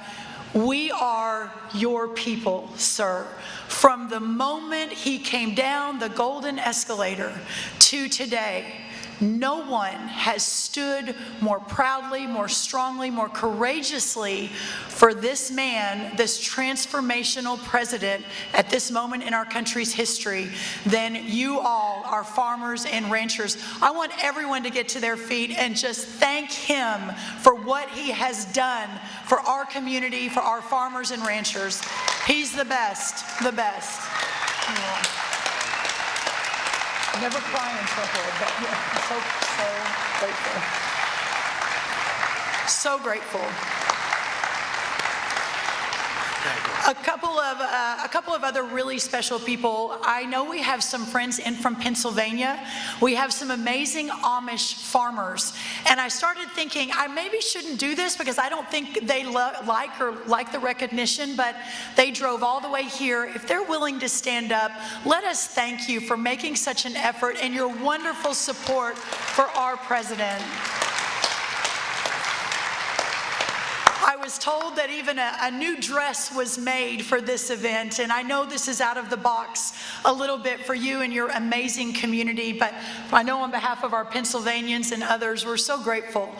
[SPEAKER 13] we are your people, sir. From the moment he came down the golden escalator to today, no one has stood more proudly, more strongly, more courageously for this man, this transformational president at this moment in our country's history than you all, our farmers and ranchers. I want everyone to get to their feet and just thank him for what he has done for our community, for our farmers and ranchers. He's the best, the best. Yeah. Never cry in trouble, but yeah, so grateful. So grateful. A couple of other really special people. I know we have some friends in from Pennsylvania. We have some amazing Amish farmers. And I started thinking, I maybe shouldn't do this because I don't think they like the recognition, but they drove all the way here. If they're willing to stand up, let us thank you for making such an effort and your wonderful support for our president. I was told that even a new dress was made for this event, and I know this is out of the box a little bit for you and your amazing community, but I know on behalf of our Pennsylvanians and others, we're so grateful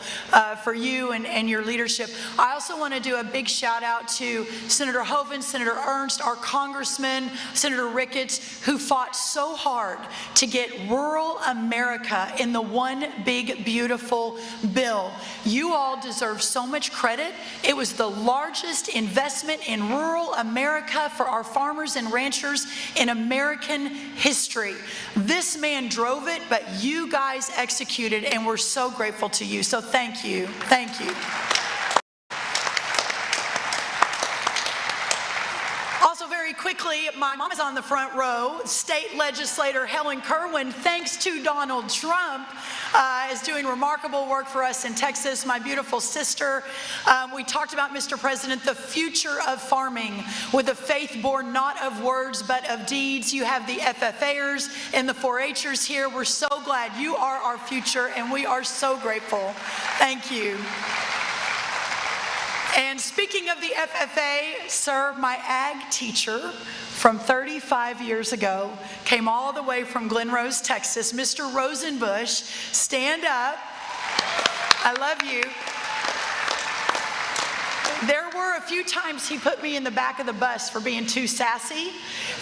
[SPEAKER 13] for you and your leadership. I also want to do a big shout out to Senator Hoeven, Senator Ernst, our congressman, Senator Ricketts, who fought so hard to get rural America in the one big, beautiful bill. You all deserve so much credit. It was the largest investment in rural America for our farmers and ranchers in American history. This man drove it, but you guys executed, and we're so grateful to you. So thank you. Thank you. Also, very quickly, my mom is on the front row. State legislator Helen Kerwin, thanks to Donald Trump, is doing remarkable work for us in Texas. My beautiful sister. We talked about, Mr. President, the future of farming with a faith born not of words but of deeds. You have the FFAers and the 4-Hers here. We're so glad you are our future, and we are so grateful. Thank you. And speaking of the FFA, sir, my ag teacher from 35 years ago came all the way from Glen Rose, Texas. Mr. Rosenbush, stand up. I love you. There were a few times he put me in the back of the bus for being too sassy,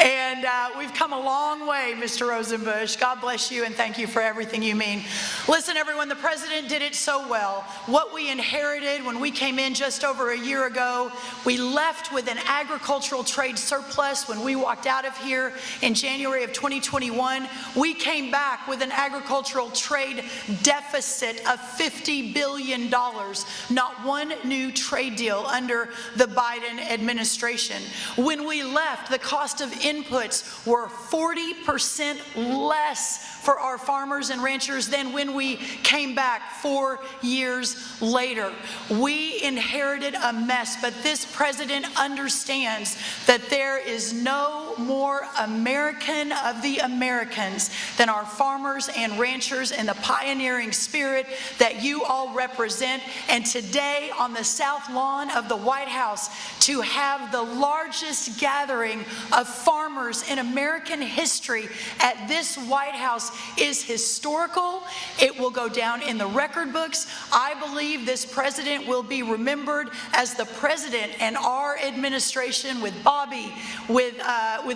[SPEAKER 13] and we've come a long way, Mr. Rosenbush. God bless you, and thank you for everything you mean. Listen, everyone, the president did it so well. What we inherited when we came in just over a year ago, we left with an agricultural trade surplus when we walked out of here in January of 2021. We came back with an agricultural trade deficit of $50 billion. Not one new trade deal under the Biden administration. When we left, the cost of inputs were 40% less for our farmers and ranchers than when we came back 4 years later. We inherited a mess, but this president understands that there is no more American of the Americans than our farmers and ranchers and the pioneering spirit that you all represent. And today on the South Lawn of the White House, to have the largest gathering of farmers in American history at this White House is historical. It will go down in the record books. I believe this president will be remembered as the president and our administration with Bobby, with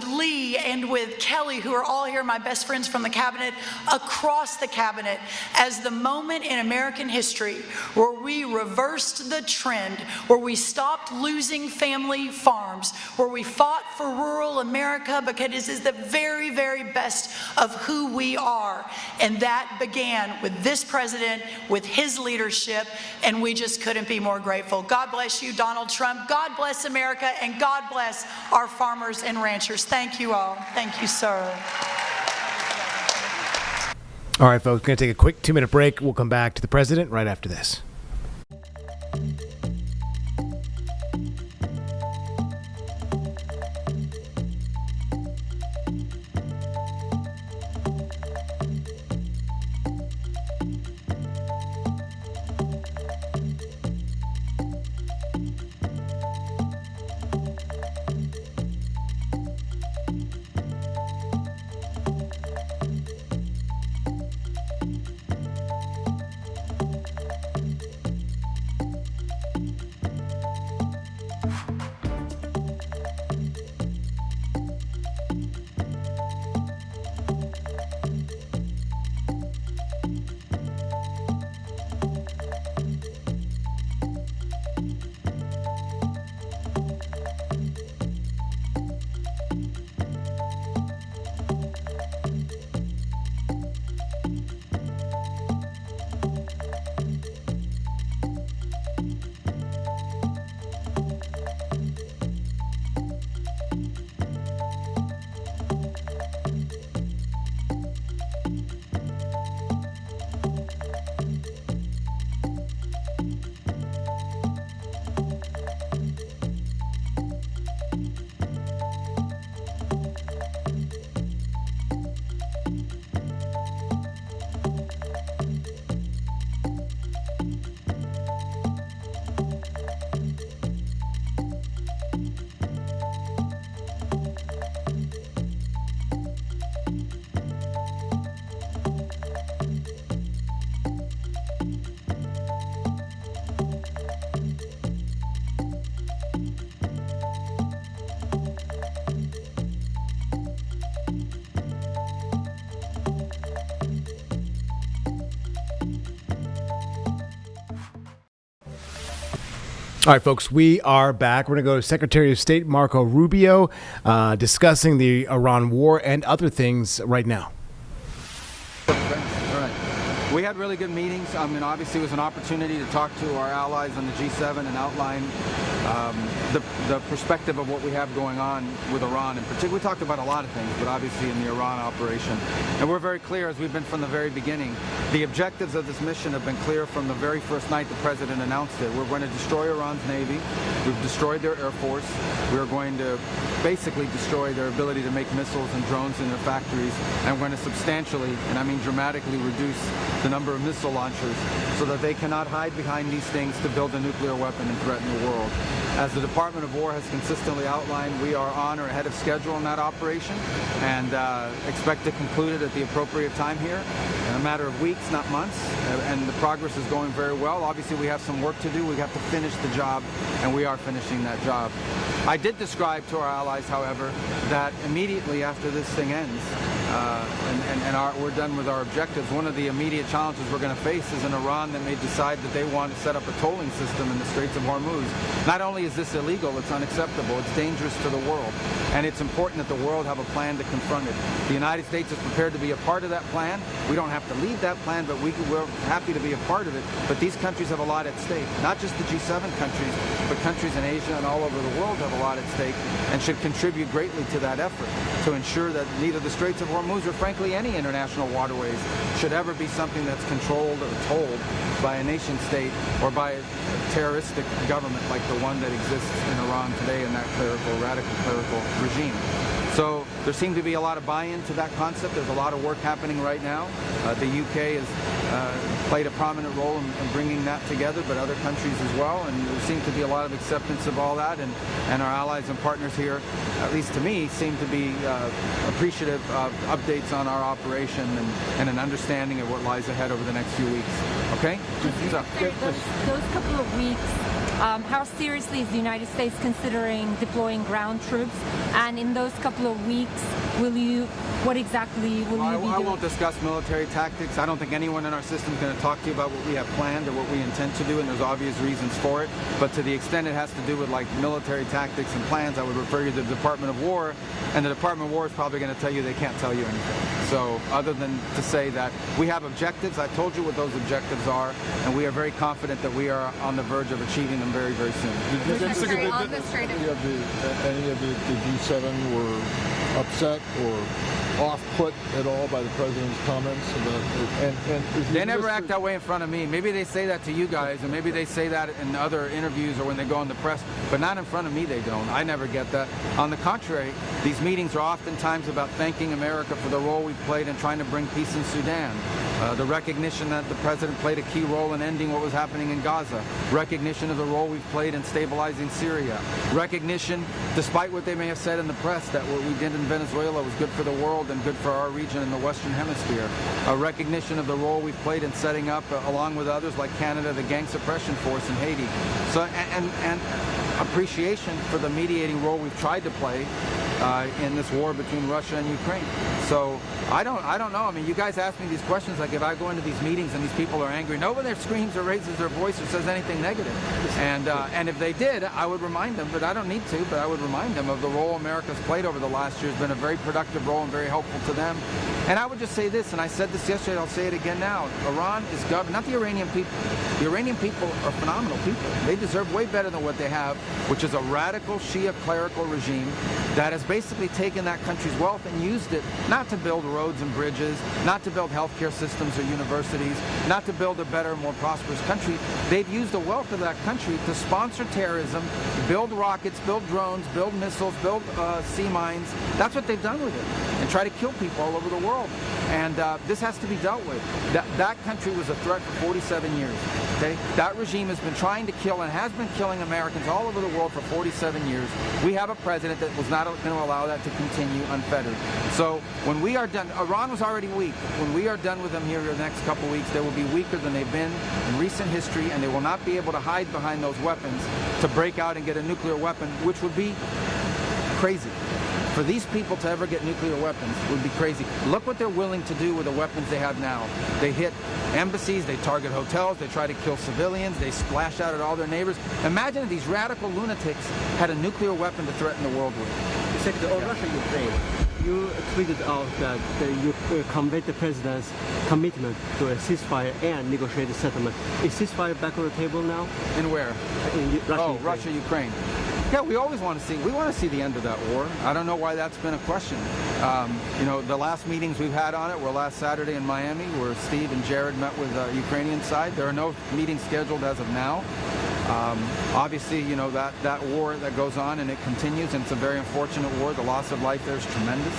[SPEAKER 13] Lee, and with Kelly, who are all here, my best friends from the cabinet, across the cabinet, as the moment in American history where we reversed the trend, where we stopped losing family farms, where we fought for rural America because it is the very, very best of who we are. And that began with this president, with his leadership, and we just couldn't be more grateful. God bless you, Donald Trump. God bless America, and God bless our farmers and ranchers. Thank you all. Thank you, sir.
[SPEAKER 3] All right, folks, going to take a quick 2-minute break. We'll come back to the president right after this. All right, folks, we are back. We're going to go to Secretary of State Marco Rubio discussing the Iran war and other things right now.
[SPEAKER 14] We had really good meetings. I mean, obviously, it was an opportunity to talk to our allies on the G7 and outline the perspective of what we have going on with Iran. In particular, we talked about a lot of things, but obviously in the Iran operation. And we're very clear, as we've been from the very beginning, the objectives of this mission have been clear from the very first night the President announced it. We're going to destroy Iran's Navy. We've destroyed their Air Force. We're going to basically destroy their ability to make missiles and drones in their factories. And we're going to substantially, and I mean dramatically, reduce the number of missile launchers so that they cannot hide behind these things to build a nuclear weapon and threaten the world. As the Department of War has consistently outlined, we are on or ahead of schedule in that operation and expect to conclude it at the appropriate time here in a matter of weeks, not months, and the progress is going very well. Obviously, we have some work to do. We have to finish the job, and we are finishing that job. I did describe to our allies, however, that immediately after this thing ends, we're done with our objectives, one of the immediate challenges we're going to face is an Iran that may decide that they want to set up a tolling system in the Straits of Hormuz. Not only is this illegal, it's unacceptable, it's dangerous to the world, and it's important that the world have a plan to confront it. The United States is prepared to be a part of that plan. We don't have to lead that plan, but we're happy to be a part of it. But these countries have a lot at stake. Not just the G7 countries, but countries in Asia and all over the world have a lot at stake and should contribute greatly to that effort to ensure that neither the Straits of Hormuz or frankly any international waterways should ever be something that's controlled or tolled by a nation state or by a terroristic government like the one that exists in Iran today in that radical clerical regime. So there seemed to be a lot of buy-in to that concept. There's a lot of work happening right now. The UK has played a prominent role in bringing that together, but other countries as well. And there seems to be a lot of acceptance of all that. And our allies and partners here, at least to me, seem to be appreciative of updates on our operation and an understanding of what lies ahead over the next few weeks. Okay? So,
[SPEAKER 15] those couple of weeks, how seriously is the United States considering deploying ground troops? And in those couple of weeks, what exactly will you be doing?
[SPEAKER 14] I won't discuss military tactics. I don't think anyone in our system is going to talk to you about what we have planned or what we intend to do, and there's obvious reasons for it. But to the extent it has to do with like military tactics and plans, I would refer you to the Department of War, and the Department of War is probably going to tell you they can't tell you anything. So other than to say that we have objectives, I've told you what those objectives are, and we are very confident that we are on the verge of achieving them very, very soon.
[SPEAKER 16] Any of the G7 were upset or off-put at all by the President's comments?
[SPEAKER 14] They never act that way in front of me. Maybe they say that to you guys, and maybe they say that in other interviews or when they go in the press, but not in front of me they don't. I never get that. On the contrary, these meetings are oftentimes about thanking America for the role we've played in trying to bring peace in Sudan. The recognition that the President played a key role in ending what was happening in Gaza. Recognition of the role we've played in stabilizing Syria. Recognition, despite what they may have said in the press, that what we did in Venezuela was good for the world and good for our region in the Western Hemisphere. A recognition of the role we've played in setting up, along with others like Canada, the gang suppression force in Haiti. So, and appreciation for the mediating role we've tried to play in this war between Russia and Ukraine. So I don't know. I mean, you guys ask me these questions like if I go into these meetings and these people are angry, nobody there screams or raises their voice or says anything negative. And if they did, I would remind them, but I don't need to, but I would remind them of the role America's played over the last year. Has been a very productive role and very helpful to them. And I would just say this, and I said this yesterday, I'll say it again now. Iran is governed, not the Iranian people. The Iranian people are phenomenal people. They deserve way better than what they have, which is a radical Shia clerical regime that has basically taken that country's wealth and used it not to build roads and bridges, not to build healthcare systems or universities, not to build a better, more prosperous country. They've used the wealth of that country to sponsor terrorism, build rockets, build drones, build missiles, build sea mines. That's what they've done with it, and try to kill people all over the world. And this has to be dealt with. That country was a threat for 47 years. Okay? That regime has been trying to kill and has been killing Americans all over the world for 47 years. We have a president that was not going to allow that to continue unfettered. So when we are done, Iran was already weak. When we are done with them here in the next couple weeks, they will be weaker than they've been in recent history, and they will not be able to hide behind those weapons to break out and get a nuclear weapon, which would be crazy. For these people to ever get nuclear weapons would be crazy. Look what they're willing to do with the weapons they have now. They hit embassies, they target hotels, they try to kill civilians, they splash out at all their neighbors. Imagine if these radical lunatics had a nuclear weapon to threaten the world with.
[SPEAKER 17] Secretary of Russia-Ukraine, you tweeted out that you conveyed the president's commitment to a ceasefire and negotiate a settlement. Is ceasefire back on the table now?
[SPEAKER 14] In where?
[SPEAKER 17] In Russia,
[SPEAKER 14] Russia-Ukraine. Yeah, we always want to see the end of that war. I don't know why that's been a question. You know, the last meetings we've had on it were last Saturday in Miami, where Steve and Jared met with the Ukrainian side. There are no meetings scheduled as of now. Obviously, you know, that war that goes on and it continues, and it's a very unfortunate war. The loss of life there is tremendous.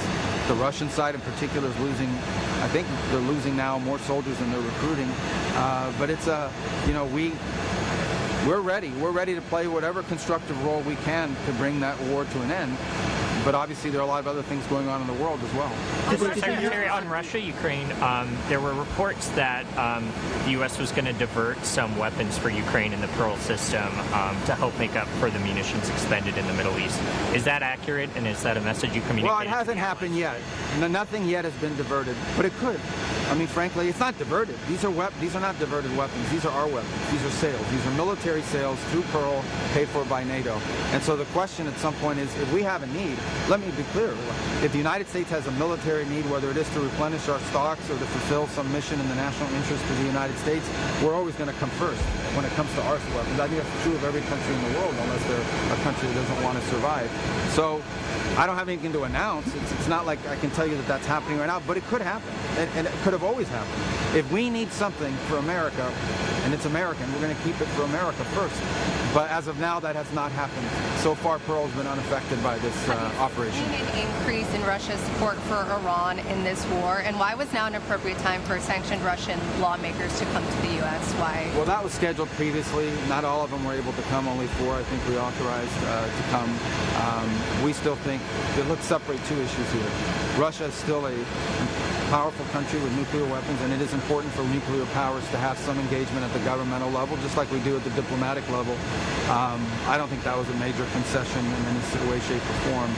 [SPEAKER 14] The Russian side in particular is losing, I think they're losing now more soldiers than they're recruiting. But it's you know, we're ready. We're ready to play whatever constructive role we can to bring that war to an end. But obviously there are a lot of other things going on in the world as well.
[SPEAKER 18] Mr. Secretary, on Russia, Ukraine, there were reports that the U.S. was going to divert some weapons for Ukraine in the Pearl system to help make up for the munitions expended in the Middle East. Is that accurate, and is that a message you communicate?
[SPEAKER 14] Well, it hasn't happened yet. Nothing yet has been diverted, but it could. I mean, frankly, it's not diverted. These are not diverted weapons. These are our weapons. These are sales. These are military sales through Pearl, paid for by NATO. And so the question at some point is, if we have a need, let me be clear, if the United States has a military need, whether it is to replenish our stocks or to fulfill some mission in the national interest of the United States, we're always going to come first when it comes to our weapons. I think that's true of every country in the world, unless they're a country that doesn't want to survive. So I don't have anything to announce. It's not like I can tell you that that's happening right now, but it could happen, and it could have always happened. If we need something for America, and it's American, we're going to keep it for America first. But as of now, that has not happened. So far, Pearl's been unaffected by this operation.
[SPEAKER 19] Have you seen an increase in Russia's support for Iran in this war? And why was now an appropriate time for sanctioned Russian lawmakers to come to the U.S.? Why?
[SPEAKER 14] Well, that was scheduled previously. Not all of them were able to come, only 4 I think we authorized to come. We still think, let's separate two issues here. Russia is still a powerful country with nuclear weapons, and it is important for nuclear powers to have some engagement at the governmental level, just like we do at the diplomatic level. I don't think that was a major concession in any way, shape, or form.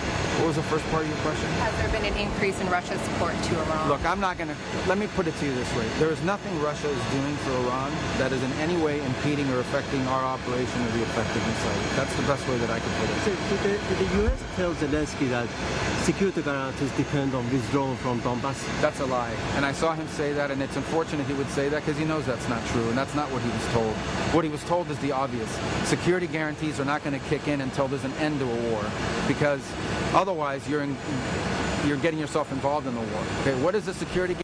[SPEAKER 14] What was the first part of your question?
[SPEAKER 19] Has there been an increase in Russia's support to Iran?
[SPEAKER 14] Look, I'm not going to, let me put it to you this way. There is nothing Russia is doing for Iran that is in any way impeding or affecting our operation or the effectiveness of it. That's the best way that I can put it.
[SPEAKER 17] So did the U.S. tell Zelensky that security guarantees depend on withdrawal from Donbass?
[SPEAKER 14] That's a lie. And I saw him say that, and it's unfortunate he would say that because he knows that's not true, and that's not what he was told. What he was told is the obvious. Security guarantees are not going to kick in until there's an end to a war, because otherwise you're getting yourself involved in the war. Okay, what is the security?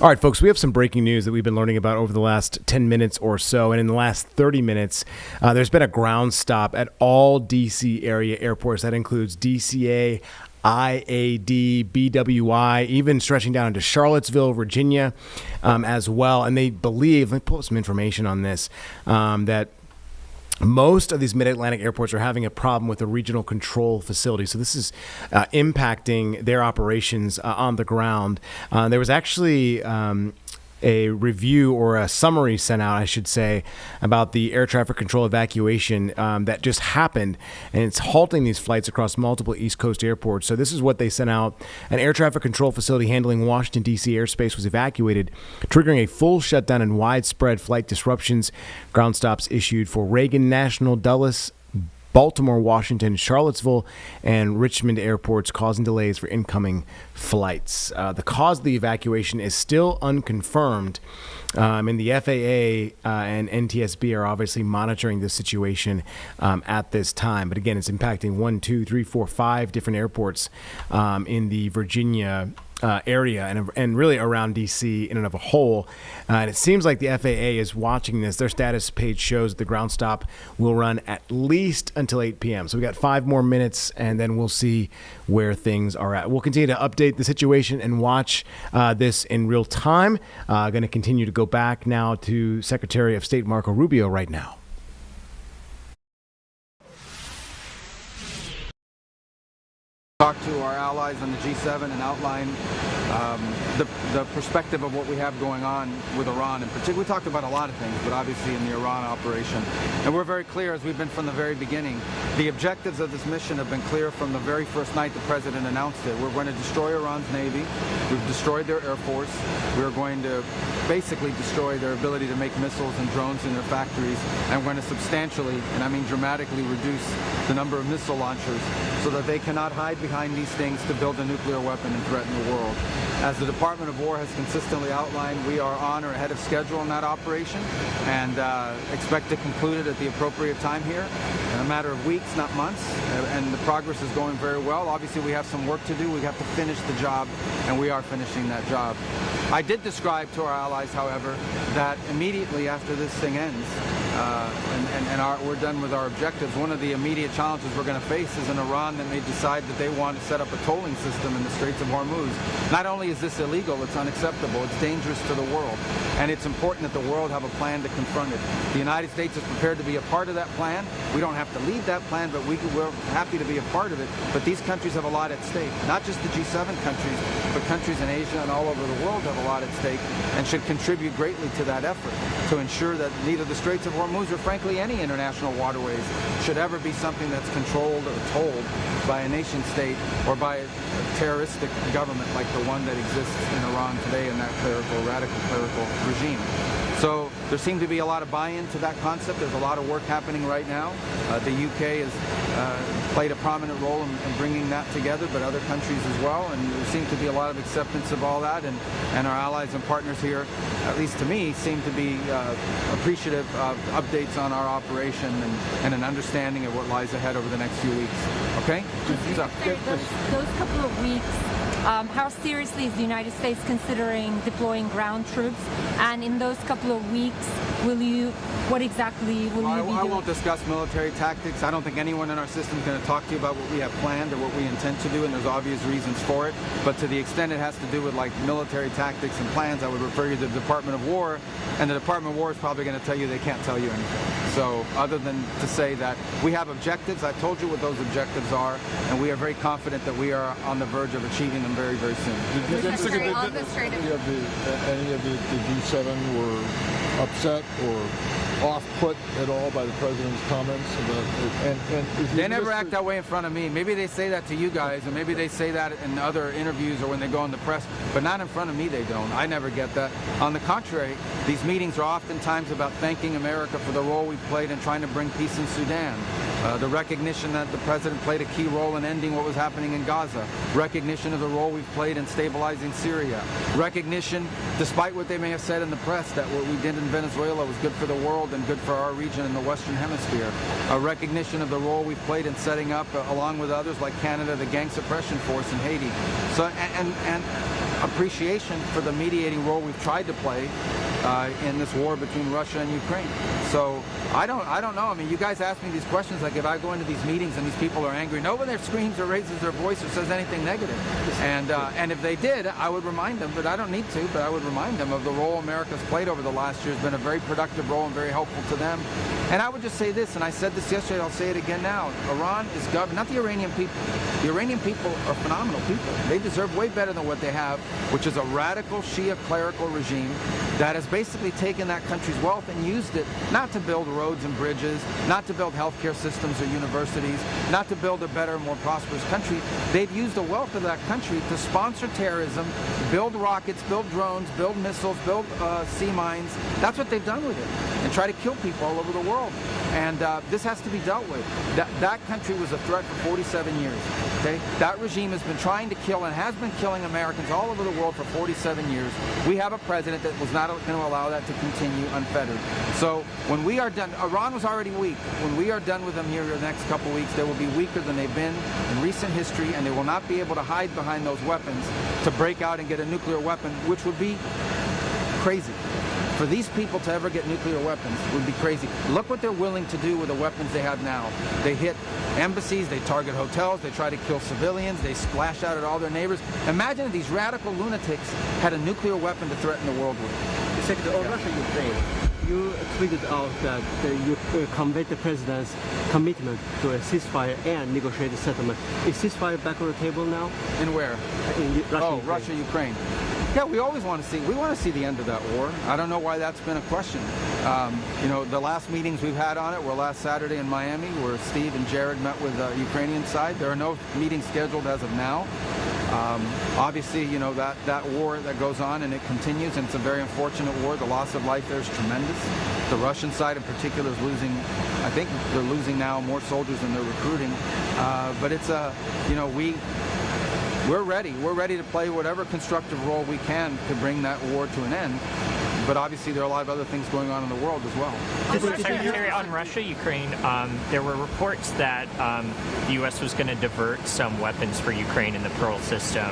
[SPEAKER 3] All right, folks, we have some breaking news that we've been learning about over the last 10 minutes or so. And in the last 30 minutes, there's been a ground stop at all D.C. area airports. That includes DCA, IAD, BWI, even stretching down into Charlottesville, Virginia as well. And they believe, let me pull up some information on this, that most of these mid-Atlantic airports are having a problem with the regional control facility. So this is impacting their operations on the ground. There was actually a review or a summary sent out, I should say, about the air traffic control evacuation that just happened, and it's halting these flights across multiple East Coast airports. So this is what they sent out. An air traffic control facility handling Washington, D.C. airspace was evacuated, triggering a full shutdown and widespread flight disruptions. Ground stops issued for Reagan National, Dulles, Baltimore, Washington, Charlottesville, and Richmond airports, causing delays for incoming flights. The cause of the evacuation is still unconfirmed, and the FAA and NTSB are obviously monitoring the situation at this time. But again, it's impacting 1, 2, 3, 4, 5 different airports in the Virginia area and really around D.C. in and of a whole. And it seems like the FAA is watching this. Their status page shows that the ground stop will run at least until 8 p.m. So we got 5 more minutes, and then we'll see where things are at. We'll continue to update the situation and watch this in real time. Going to continue to go back now to Secretary of State Marco Rubio right now.
[SPEAKER 14] Talk to our allies on the G7 and outline the perspective of what we have going on with Iran in particular. We talked about a lot of things, but obviously in the Iran operation. And we're very clear, as we've been from the very beginning, the objectives of this mission have been clear from the very first night the President announced it. We're going to destroy Iran's Navy. We've destroyed their Air Force. We're going to basically destroy their ability to make missiles and drones in their factories. And we're going to substantially, and I mean dramatically, reduce the number of missile launchers so that they cannot hide behind these things to build a nuclear weapon and threaten the world. As the Department of War has consistently outlined, we are on or ahead of schedule in that operation and expect to conclude it at the appropriate time here in a matter of weeks, not months, and the progress is going very well. Obviously, we have some work to do. We have to finish the job, and we are finishing that job. I did describe to our allies, however, that immediately after this thing ends, we're done with our objectives, one of the immediate challenges we're going to face is an Iran that may decide that they want to set up a tolling system in the Straits of Hormuz. Not only is this illegal, it's unacceptable, it's dangerous to the world, and it's important that the world have a plan to confront it. The United States is prepared to be a part of that plan. We don't have to lead that plan, but we're happy to be a part of it. But these countries have a lot at stake. Not just the G7 countries, but countries in Asia and all over the world have a lot at stake and should contribute greatly to that effort to ensure that neither the Straits of Hormuz or frankly any international waterways should ever be something that's controlled or tolled by a nation state or by a terroristic government like the one that exists in Iran today in that radical clerical regime. So there seems to be a lot of buy-in to that concept. There's a lot of work happening right now. The UK has played a prominent role in bringing that together, but other countries as well. And there seems to be a lot of acceptance of all that. And our allies and partners here, at least to me, seem to be appreciative of updates on our operation and an understanding of what lies ahead over the next few weeks. Okay?
[SPEAKER 15] Those couple of weeks, how seriously is the United States considering deploying ground troops? And in those couple of weeks, what exactly will you be doing?
[SPEAKER 14] I won't discuss military tactics. I don't think anyone in our system is going to talk to you about what we have planned or what we intend to do, and there's obvious reasons for it. But to the extent it has to do with like military tactics and plans, I would refer you to the Department of War, and the Department of War is probably going to tell you they can't tell you anything. So other than to say that we have objectives, I've told you what those objectives are, and we are very confident that we are on the verge of achieving them very, very soon.
[SPEAKER 16] Did you think any of the G7 were upset or off-put at all by the President's comments?
[SPEAKER 14] They never act that way in front of me. Maybe they say that to you guys, or maybe they say that in other interviews or when they go in the press, but not in front of me they don't. I never get that. On the contrary, these meetings are oftentimes about thanking America for the role we've played in trying to bring peace in Sudan. The recognition that the President played a key role in ending what was happening in Gaza. Recognition of the role we've played in stabilizing Syria. Recognition, despite what they may have said in the press, that what we did in Venezuela was good for the world and good for our region in the Western Hemisphere. A recognition of the role we've played in setting up, along with others like Canada, the gang suppression force in Haiti. So, and appreciation for the mediating role we've tried to play in this war between Russia and Ukraine. So I don't know. I mean, you guys ask me these questions like if I go into these meetings and these people are angry, no one there screams or raises their voice or says anything negative. And if they did, I would remind them, but I don't need to, but I would remind them of the role America's played over the last year. Has been a very productive role and very helpful to them. And I would just say this, and I said this yesterday, I'll say it again now. Iran is governed, not the Iranian people. The Iranian people are phenomenal people. They deserve way better than what they have, which is a radical Shia clerical regime that has basically taken that country's wealth and used it not to build roads and bridges, not to build healthcare systems or universities, not to build a better, more prosperous country. They've used the wealth of that country to sponsor terrorism, build rockets, build drones, build missiles, build sea mines. That's what they've done with it, and try to kill people all over the world. And this has to be dealt with. That country was a threat for 47 years. Okay? That regime has been trying to kill and has been killing Americans all over the world for 47 years. We have a president that was not going to allow that to continue unfettered. So when we are done, Iran was already weak. When we are done with them here in the next couple weeks, they will be weaker than they've been in recent history, and they will not be able to hide behind those weapons to break out and get a nuclear weapon, which would be crazy. For these people to ever get nuclear weapons would be crazy. Look what they're willing to do with the weapons they have now. They hit embassies, they target hotels, they try to kill civilians, they splash out at all their neighbors. Imagine if these radical lunatics had a nuclear weapon to threaten the world with.
[SPEAKER 17] Secretary, on Russia-Ukraine, you tweeted out that you conveyed the president's commitment to a ceasefire and negotiate a settlement. Is ceasefire back on the table now?
[SPEAKER 14] In where?
[SPEAKER 17] In Russia,
[SPEAKER 14] Russia, Ukraine. Yeah, we always want to see the end of that war. I don't know why that's been a question. The last meetings we've had on it were last Saturday in Miami, where Steve and Jared met with the Ukrainian side. There are no meetings scheduled as of now. Obviously, that war that goes on and it continues, and it's a very unfortunate war. The loss of life there is tremendous. The Russian side in particular is losing, I think they're losing now more soldiers than they're recruiting. But it's we're ready. We're ready to play whatever constructive role we can to bring that war to an end. But obviously there are a lot of other things going on in the world as well.
[SPEAKER 18] Secretary, on Russia, Ukraine, there were reports that the U.S. was going to divert some weapons for Ukraine in the Pearl system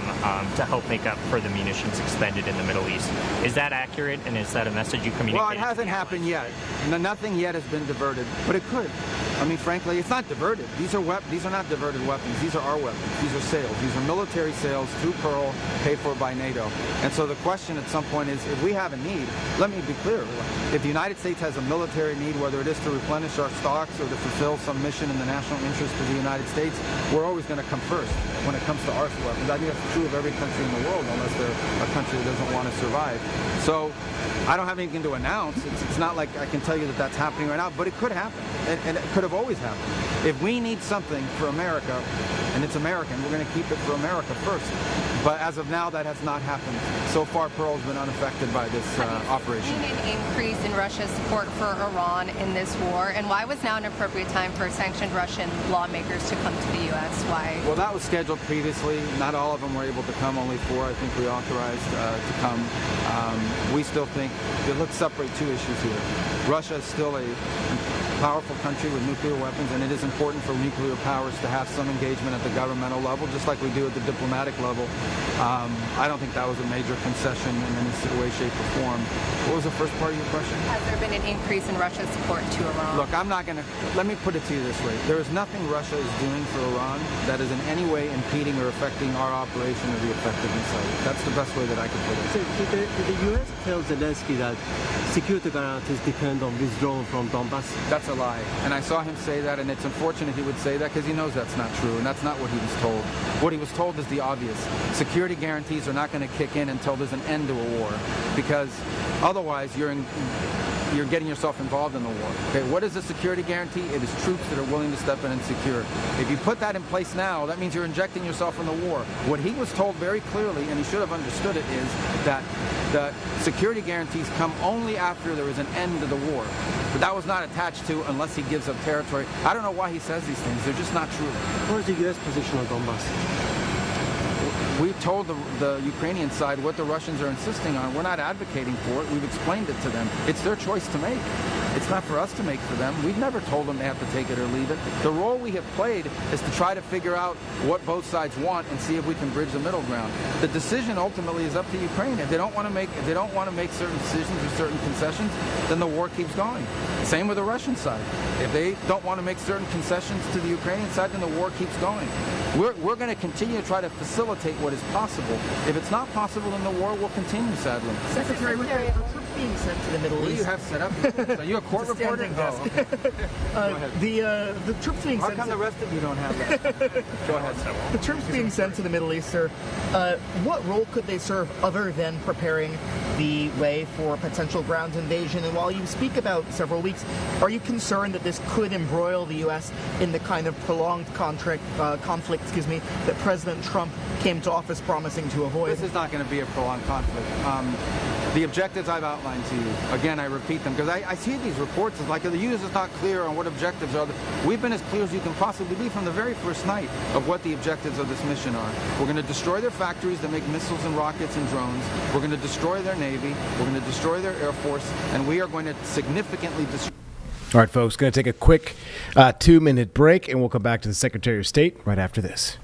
[SPEAKER 18] to help make up for the munitions expended in the Middle East. Is that accurate, and is that a message you communicate?
[SPEAKER 14] Well, it hasn't happened yet. Nothing yet has been diverted, but it could. I mean, frankly, it's not diverted. These are not diverted weapons. These are our weapons. These are sales. These are military sales through Pearl, paid for by NATO. And so the question at some point is, if we have a need, let me be clear. If the United States has a military need, whether it is to replenish our stocks or to fulfill some mission in the national interest of the United States, we're always going to come first when it comes to our weapons. I think that's true of every country in the world, unless they're a country that doesn't want to survive. So I don't have anything to announce. It's not like I can tell you that that's happening right now, but it could happen, and it could have always happened. If we need something for America, and it's American, we're going to keep it for America first. But as of now, that has not happened. So far, Pearl's been unaffected by this operation.
[SPEAKER 19] Have you seen an increase in Russia's support for Iran in this war? And why was now an appropriate time for sanctioned Russian lawmakers to come to the U.S.? Why?
[SPEAKER 14] Well, that was scheduled previously. Not all of them were able to come, only 4 I think we authorized to come. We still think, let's separate 2 issues here. Russia is still a powerful country with nuclear weapons, and it is important for nuclear powers to have some engagement at the governmental level, just like we do at the diplomatic level. I don't think that was a major concession in any way, shape, or form. What was the first part of your question?
[SPEAKER 19] Has there been an increase in Russia's support to Iran?
[SPEAKER 14] Look, let me put it to you this way. There is nothing Russia is doing for Iran that is in any way impeding or affecting our operation or the effectiveness of it. That's the best way that I can put it.
[SPEAKER 17] So did the U.S. tell Zelensky that security guarantees depend on withdrawal from Donbass?
[SPEAKER 14] That's a lie. And I saw him say that, and it's unfortunate he would say that because he knows that's not true, and that's not what he was told. What he was told is the obvious. Security guarantees are not going to kick in until there's an end to a war, because otherwise you're getting yourself involved in the war. Okay, what is a security guarantee? It is troops that are willing to step in and secure. If you put that in place now, that means you're injecting yourself in the war. What he was told very clearly, and he should have understood it, is that the security guarantees come only after there is an end to the war. But that was not attached to unless he gives up territory. I don't know why he says these things. They're just not true.
[SPEAKER 17] What is the U.S. position on Donbass?
[SPEAKER 14] We told the Ukrainian side what the Russians are insisting on. We're not advocating for it. We've explained it to them. It's their choice to make. It's not for us to make for them. We've never told them they have to take it or leave it. The role we have played is to try to figure out what both sides want and see if we can bridge the middle ground. The decision ultimately is up to Ukraine. If they don't want to make certain decisions or certain concessions, then the war keeps going. Same with the Russian side. If they don't want to make certain concessions to the Ukrainian side, then the war keeps going. We're going to continue to try to facilitate what is possible. If it's not possible, then the war will continue, sadly.
[SPEAKER 20] Secretary, with the troops being sent to the Middle East.
[SPEAKER 14] What do you have set up? Are you a court reporter?
[SPEAKER 20] Oh, okay. The troops being sent.
[SPEAKER 14] How come the rest of you don't have that? Go ahead.
[SPEAKER 20] The troops being sent to the Middle East, sir. What role could they serve other than preparing the way for a potential ground invasion? And while you speak about several weeks, are you concerned that this could embroil the U.S. in the kind of prolonged conflict, that President Trump came to office promising to avoid?
[SPEAKER 14] This is not going to be a prolonged conflict. The objectives I've outlined to you, again, I repeat them, because I see these reports, it's like the U.S. is not clear on what objectives are. We've been as clear as you can possibly be from the very first night of what the objectives of this mission are. We're going to destroy their factories that make missiles and rockets and drones. We're going to destroy their Navy. We're going to destroy their Air Force. And we are going to significantly destroy...
[SPEAKER 3] All right, folks, going to take a quick 2-minute break, and we'll come back to the Secretary of State right after this.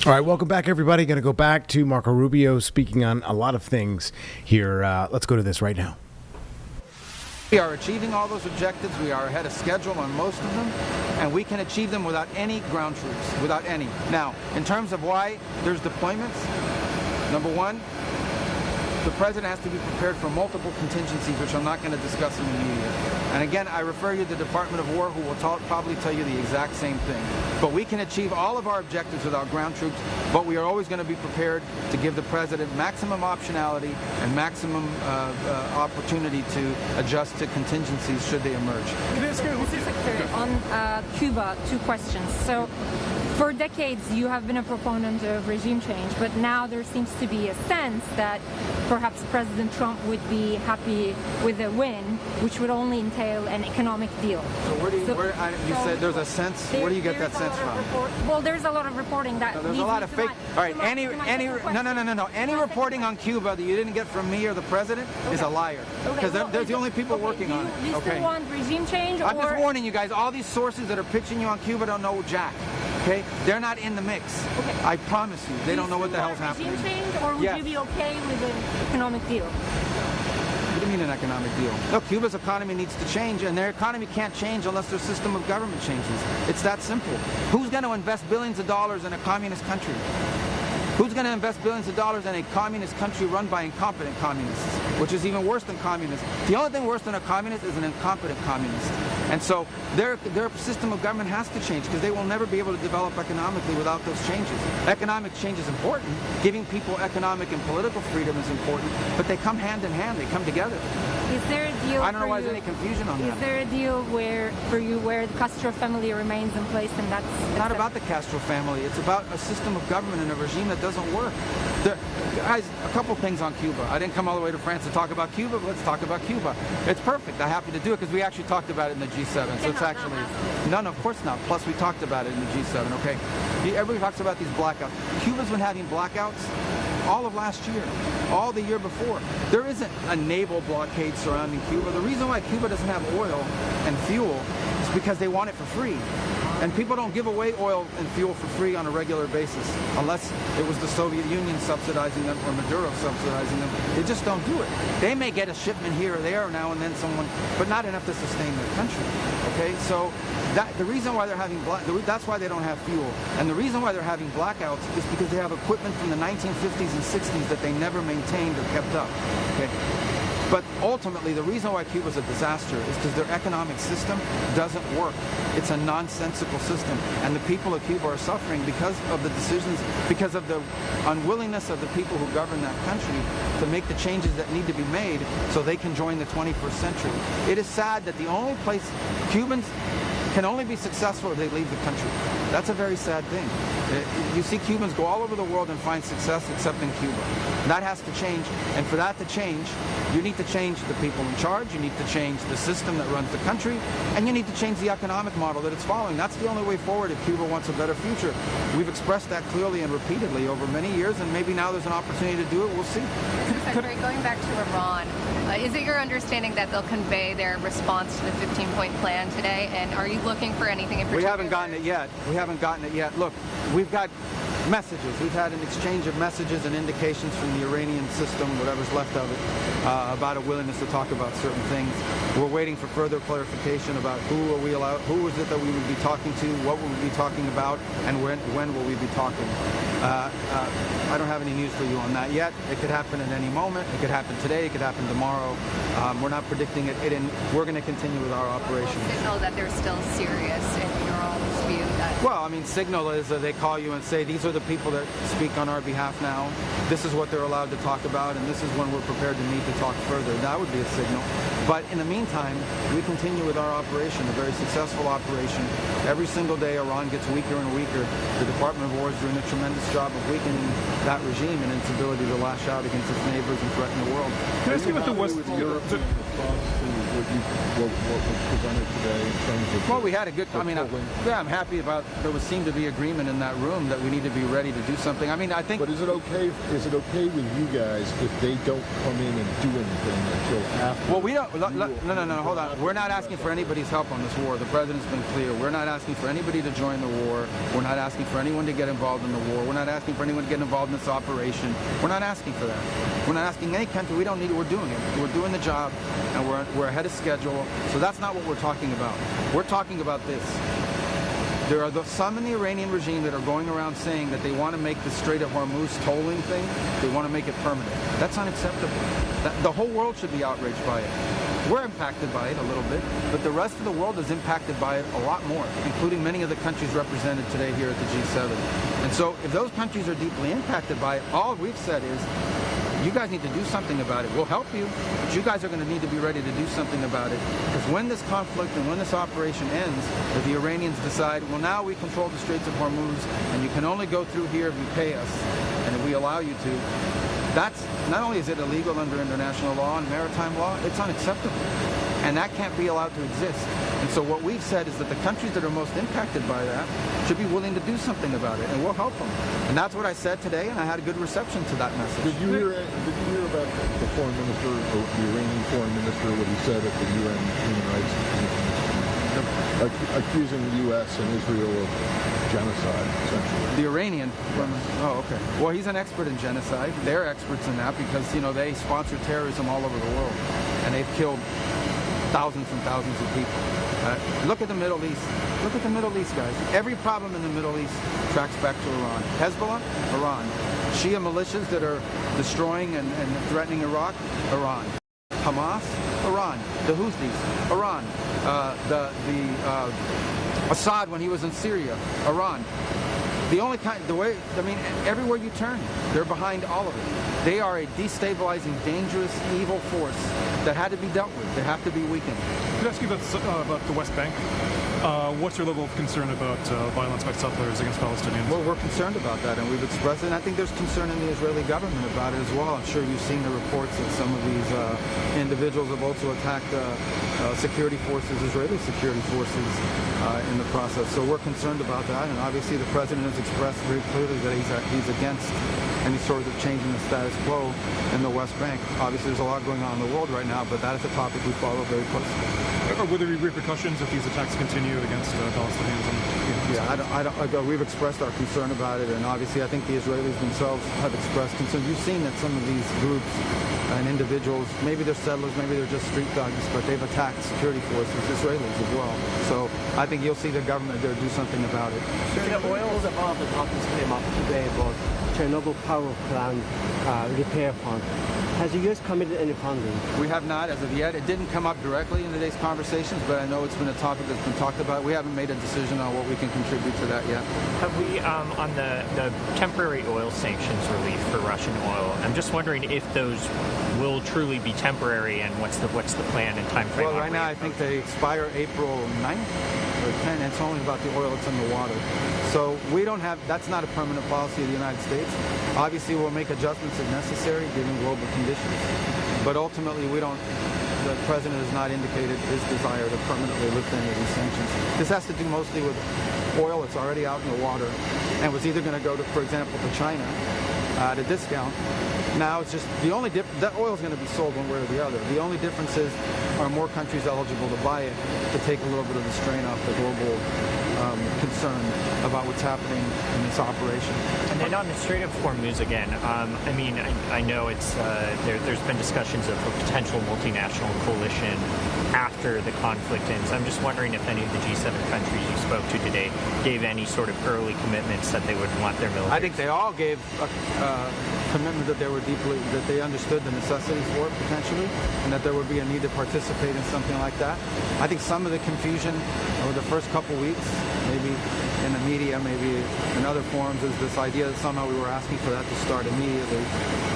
[SPEAKER 3] All right, welcome back, everybody. Going to go back to Marco Rubio speaking on a lot of things here. Let's go to this right now.
[SPEAKER 14] We are achieving all those objectives. We are ahead of schedule on most of them, and we can achieve them without any ground troops, without any. Now, in terms of why there's deployments, number one, the president has to be prepared for multiple contingencies, which I'm not going to discuss in the media. And again, I refer you to the Department of War, who will probably tell you the exact same thing. But we can achieve all of our objectives without ground troops, but we are always going to be prepared to give the president maximum optionality and maximum opportunity to adjust to contingencies should they emerge.
[SPEAKER 15] Mr. Secretary, on Cuba, 2 questions. So, for decades, you have been a proponent of regime change, but now there seems to be a sense that perhaps President Trump would be happy with a win, which would only entail an economic deal.
[SPEAKER 14] So you said there's a sense. Where do you get that sense from?
[SPEAKER 15] Well, there's a lot of reporting that
[SPEAKER 14] there's a lot of fake. All right, no. Any reporting on Cuba that you didn't get from me or the president is a liar, because they're the only people working on it.
[SPEAKER 15] You still want regime change?
[SPEAKER 14] I'm just warning you guys. All these sources that are pitching you on Cuba don't know jack. Okay, they're not in the mix. Okay. I promise you, they don't know what the hell's happening.
[SPEAKER 15] Regime change, or would you be okay with an economic deal?
[SPEAKER 14] What do you mean an economic deal? Look, Cuba's economy needs to change, and their economy can't change unless their system of government changes. It's that simple. Who's going to invest billions of dollars in a communist country? Who's going to invest billions of dollars in a communist country run by incompetent communists, which is even worse than communists? The only thing worse than a communist is an incompetent communist. And so their system of government has to change, because they will never be able to develop economically without those changes. Economic change is important. Giving people economic and political freedom is important, but they come hand in hand. They come together.
[SPEAKER 15] Is there a deal?
[SPEAKER 14] I don't know why there's any confusion on that.
[SPEAKER 15] Is there a deal for you where the Castro family remains in place, and that's
[SPEAKER 14] not about the Castro family? It's about a system of government and a regime that doesn't work. Guys, a couple things on Cuba. I didn't come all the way to France to talk about Cuba, but let's talk about Cuba. It's perfect. I'm happy to do it because we actually talked about it in the G7. So it's actually no, of course not. Plus, we talked about it in the G7. Okay, everybody talks about these blackouts. Cuba's been having blackouts all of last year, all the year before. There isn't a naval blockade surrounding Cuba. The reason why Cuba doesn't have oil and fuel is because they want it for free. And people don't give away oil and fuel for free on a regular basis, unless it was the Soviet Union subsidizing them or Maduro subsidizing them. They just don't do it. They may get a shipment here or there now and then, but not enough to sustain their country. Okay, so the reason why they're having that's why they don't have fuel. And the reason why they're having blackouts is because they have equipment from the 1950s and 60s that they never maintained or kept up. Okay. But ultimately, the reason why Cuba's a disaster is because their economic system doesn't work. It's a nonsensical system. And the people of Cuba are suffering because of the decisions, because of the unwillingness of the people who govern that country to make the changes that need to be made so they can join the 21st century. It is sad that the only place Cubans can only be successful if they leave the country. That's a very sad thing. You see Cubans go all over the world and find success except in Cuba. That has to change, and for that to change, you need to change the people in charge, you need to change the system that runs the country, and you need to change the economic model that it's following. That's the only way forward if Cuba wants a better future. We've expressed that clearly and repeatedly over many years, and maybe now there's an opportunity to do it. We'll see.
[SPEAKER 19] Secretary, going back to Iran, is it your understanding that they'll convey their response to the 15-point plan today, and are you looking for anything in particular?
[SPEAKER 14] We haven't gotten it yet. We haven't gotten it yet. Look, we've got messages. We've had an exchange of messages and indications from the Iranian system, whatever's left of it, about a willingness to talk about certain things. We're waiting for further clarification about who is it that we would be talking to, what will we be talking about, and when will we be talking. I don't have any news for you on that yet. It could happen at any moment. It could happen today. It could happen tomorrow. We're not predicting it. We're going to continue with our operation.
[SPEAKER 19] Signal that they're still serious in your all's view.
[SPEAKER 14] Well, I mean, signal is they call you and say, these are the people that speak on our behalf now. This is what they're allowed to talk about, and this is when we're prepared to meet to talk further. That would be a signal. But in the meantime, we continue with our operation, a very successful operation. Every single day, Iran gets weaker and weaker. The Department of War is doing a tremendous job of weakening that regime and its ability to lash out against its neighbors and threaten the world.
[SPEAKER 16] Can I ask you about the European response to what what was presented today in terms of?
[SPEAKER 14] Well, we had a good. I mean, I'm happy about. There was seemed to be agreement in that room that we need to be ready to do something. I mean, I think.
[SPEAKER 16] But is it okay? Is it okay with you guys if they don't come in and do anything until after?
[SPEAKER 14] Well, we don't. No. Hold on. We're not asking for anybody's help on this war. The president's been clear. We're not asking for anybody to join the war. We're not asking for anyone to get involved in the war. We're not asking for anyone to get involved in this operation. We're not asking for that. We're not asking any country. We don't need it. We're doing it. We're doing the job, and we're ahead of schedule. So that's not what we're talking about. We're talking about this. There are some in the Iranian regime that are going around saying that they want to make the Strait of Hormuz tolling thing, they want to make it permanent. That's unacceptable. The whole world should be outraged by it. We're impacted by it a little bit, but the rest of the world is impacted by it a lot more, including many of the countries represented today here at the G7. And so if those countries are deeply impacted by it, all we've said is, you guys need to do something about it. We'll help you, but you guys are going to need to be ready to do something about it. Because when this conflict and when this operation ends, if the Iranians decide, well, now we control the Straits of Hormuz, and you can only go through here if you pay us, and if we allow you to, that's not only is it illegal under international law and maritime law, it's unacceptable. And that can't be allowed to exist. And so what we've said is that the countries that are most impacted by that should be willing to do something about it, and we'll help them. And that's what I said today, and I had a good reception to that message.
[SPEAKER 16] Did you hear about the foreign minister, or the Iranian foreign minister, what he said at the UN Human Rights Commission, accusing the U.S. and Israel of genocide, essentially?
[SPEAKER 14] The Iranian? Oh, okay. Well, he's an expert in genocide. They're experts in that because, they sponsor terrorism all over the world, and they've killed thousands and thousands of people. Look at the Middle East. Look at the Middle East, guys. Every problem in the Middle East tracks back to Iran. Hezbollah, Iran. Shia militias that are destroying and threatening Iraq, Iran. Hamas, Iran. The Houthis, Iran. Assad when he was in Syria, Iran. Everywhere you turn, they're behind all of it. They are a destabilizing, dangerous, evil force that had to be dealt with. They have to be weakened.
[SPEAKER 21] Could I ask you about the West Bank? What's your level of concern about violence by settlers against Palestinians?
[SPEAKER 14] Well, we're concerned about that, and we've expressed it. And I think there's concern in the Israeli government about it as well. I'm sure you've seen the reports that some of these individuals have also attacked security forces, Israeli security forces, in the process. So we're concerned about that, and obviously the president has expressed very clearly that he's against any sort of change in the status quo in the West Bank. Obviously, there's a lot going on in the world right now, but that is a topic we follow very closely.
[SPEAKER 21] Will there be repercussions if these attacks continue against Palestinians?
[SPEAKER 14] We've expressed our concern about it, and obviously I think the Israelis themselves have expressed concern. You've seen that some of these groups and individuals, maybe they're settlers, maybe they're just street thugs, but they've attacked security forces, Israelis as well. So I think you'll see the government there do something about it.
[SPEAKER 17] The oil department office came up today about Chernobyl power plant repair fund. Has the U.S. committed any funding?
[SPEAKER 14] We have not as of yet. It didn't come up directly in today's conversations, but I know it's been a topic that's been talked about. We haven't made a decision on what we can contribute to that yet.
[SPEAKER 18] Have we, on the temporary oil sanctions relief for Russian oil, I'm just wondering if those will truly be temporary, and what's the plan and time frame?
[SPEAKER 14] Well, right now I think they expire April 9th or 10th. It's only about the oil that's in the water. So we don't have, that's not a permanent policy of the United States. Obviously we'll make adjustments if necessary given global conditions. But ultimately the president has not indicated his desire to permanently lift any of these sanctions. This has to do mostly with oil that's already out in the water and was either going to go to, for example, to China at a discount. Now it's just, that oil is going to be sold one way or the other. The only difference is, are more countries eligible to buy it to take a little bit of the strain off the global concern about what's happening in this operation.
[SPEAKER 18] And then on the Strait of Hormuz again, I know it's there's been discussions of a potential multinational coalition after the conflict ends. I'm just wondering if any of the G7 countries you spoke to today gave any sort of early commitments that they would want their military.
[SPEAKER 14] I think they all gave a commitment that they understood the necessity for it potentially, and that there would be a need to participate in something like that. I think some of the confusion over the first couple weeks, maybe in the media, maybe in other forums, is this idea that somehow we were asking for that to start immediately.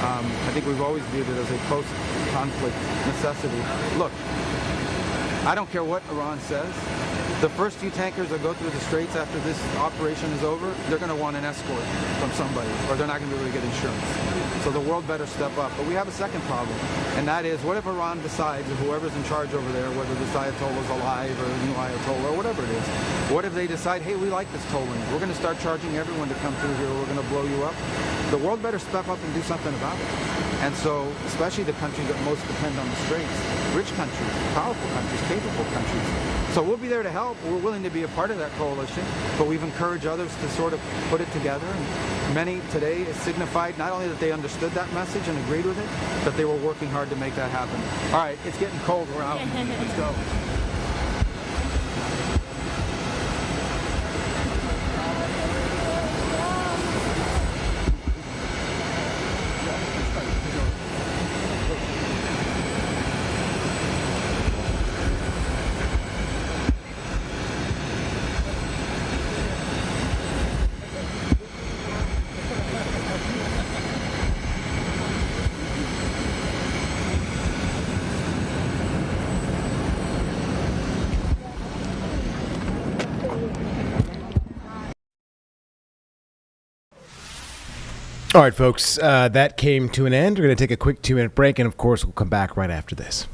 [SPEAKER 14] I think we've always viewed it as a post-conflict necessity. Look, I don't care what Iran says. The first few tankers that go through the straits after this operation is over, they're going to want an escort from somebody, or they're not going to be able to get insurance. So the world better step up. But we have a second problem, and that is, what if Iran decides, or whoever's in charge over there, whether this Ayatollah is alive or a new Ayatollah or whatever it is, what if they decide, hey, we like this tolling, we're going to start charging everyone to come through here, we're going to blow you up? The world better step up and do something about it. And so, especially the countries that most depend on the straits, rich countries, powerful countries, capable countries. So we'll be there to help. We're willing to be a part of that coalition, but we've encouraged others to sort of put it together. And many today signified not only that they understood that message and agreed with it, but they were working hard to make that happen. All right, it's getting cold. We're out. Let's go.
[SPEAKER 3] All right, folks, that came to an end. We're going to take a quick 2-minute break, and of course, we'll come back right after this.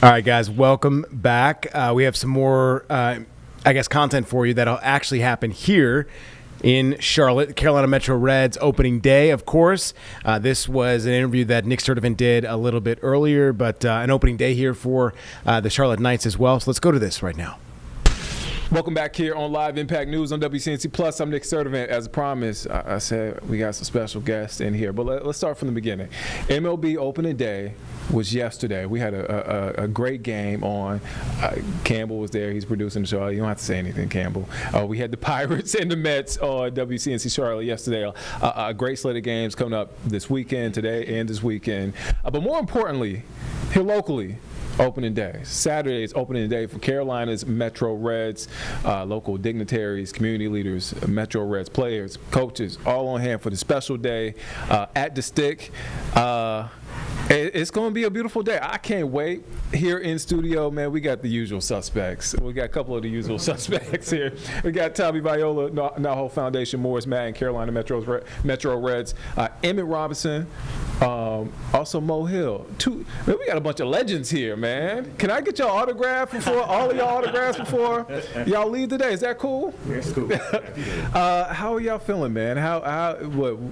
[SPEAKER 3] All right, guys, welcome back. We have some more, content for you that'll actually happen here in Charlotte, Carolina Metro Reds opening day, of course. This was an interview that Nick Sturdivant did a little bit earlier, but an opening day here for the Charlotte Knights as well. So let's go to this right now.
[SPEAKER 2] Welcome back here on Live Impact News on WCNC Plus. I'm Nick Sturdivant. As promised, I said we got some special guests in here, but let's start from the beginning. MLB opening day was yesterday. We had a great game on. Campbell was there. He's producing the show. You don't have to say anything, Campbell. We had the Pirates and the Mets on WCNC Charlotte yesterday. A great slate of games coming up this weekend, today and this weekend. But more importantly, here locally, opening day. Saturday is opening day for Carolina's Metro Reds, local dignitaries, community leaders, Metro Reds players, coaches, all on hand for the special day at the Stick. It's going to be a beautiful day. I can't wait. Here in studio, man, we got the usual suspects. We got a couple of the usual suspects here. We got Tommy Viola, Naho Foundation, Morris Madden, Carolina Metro Reds, Emmett Robinson, also Mo Hill. Man, we got a bunch of legends here, man. Can I get your autograph before, all of y'all autographs before y'all leave today? Is that cool?
[SPEAKER 22] That's cool.
[SPEAKER 2] How are y'all feeling, man?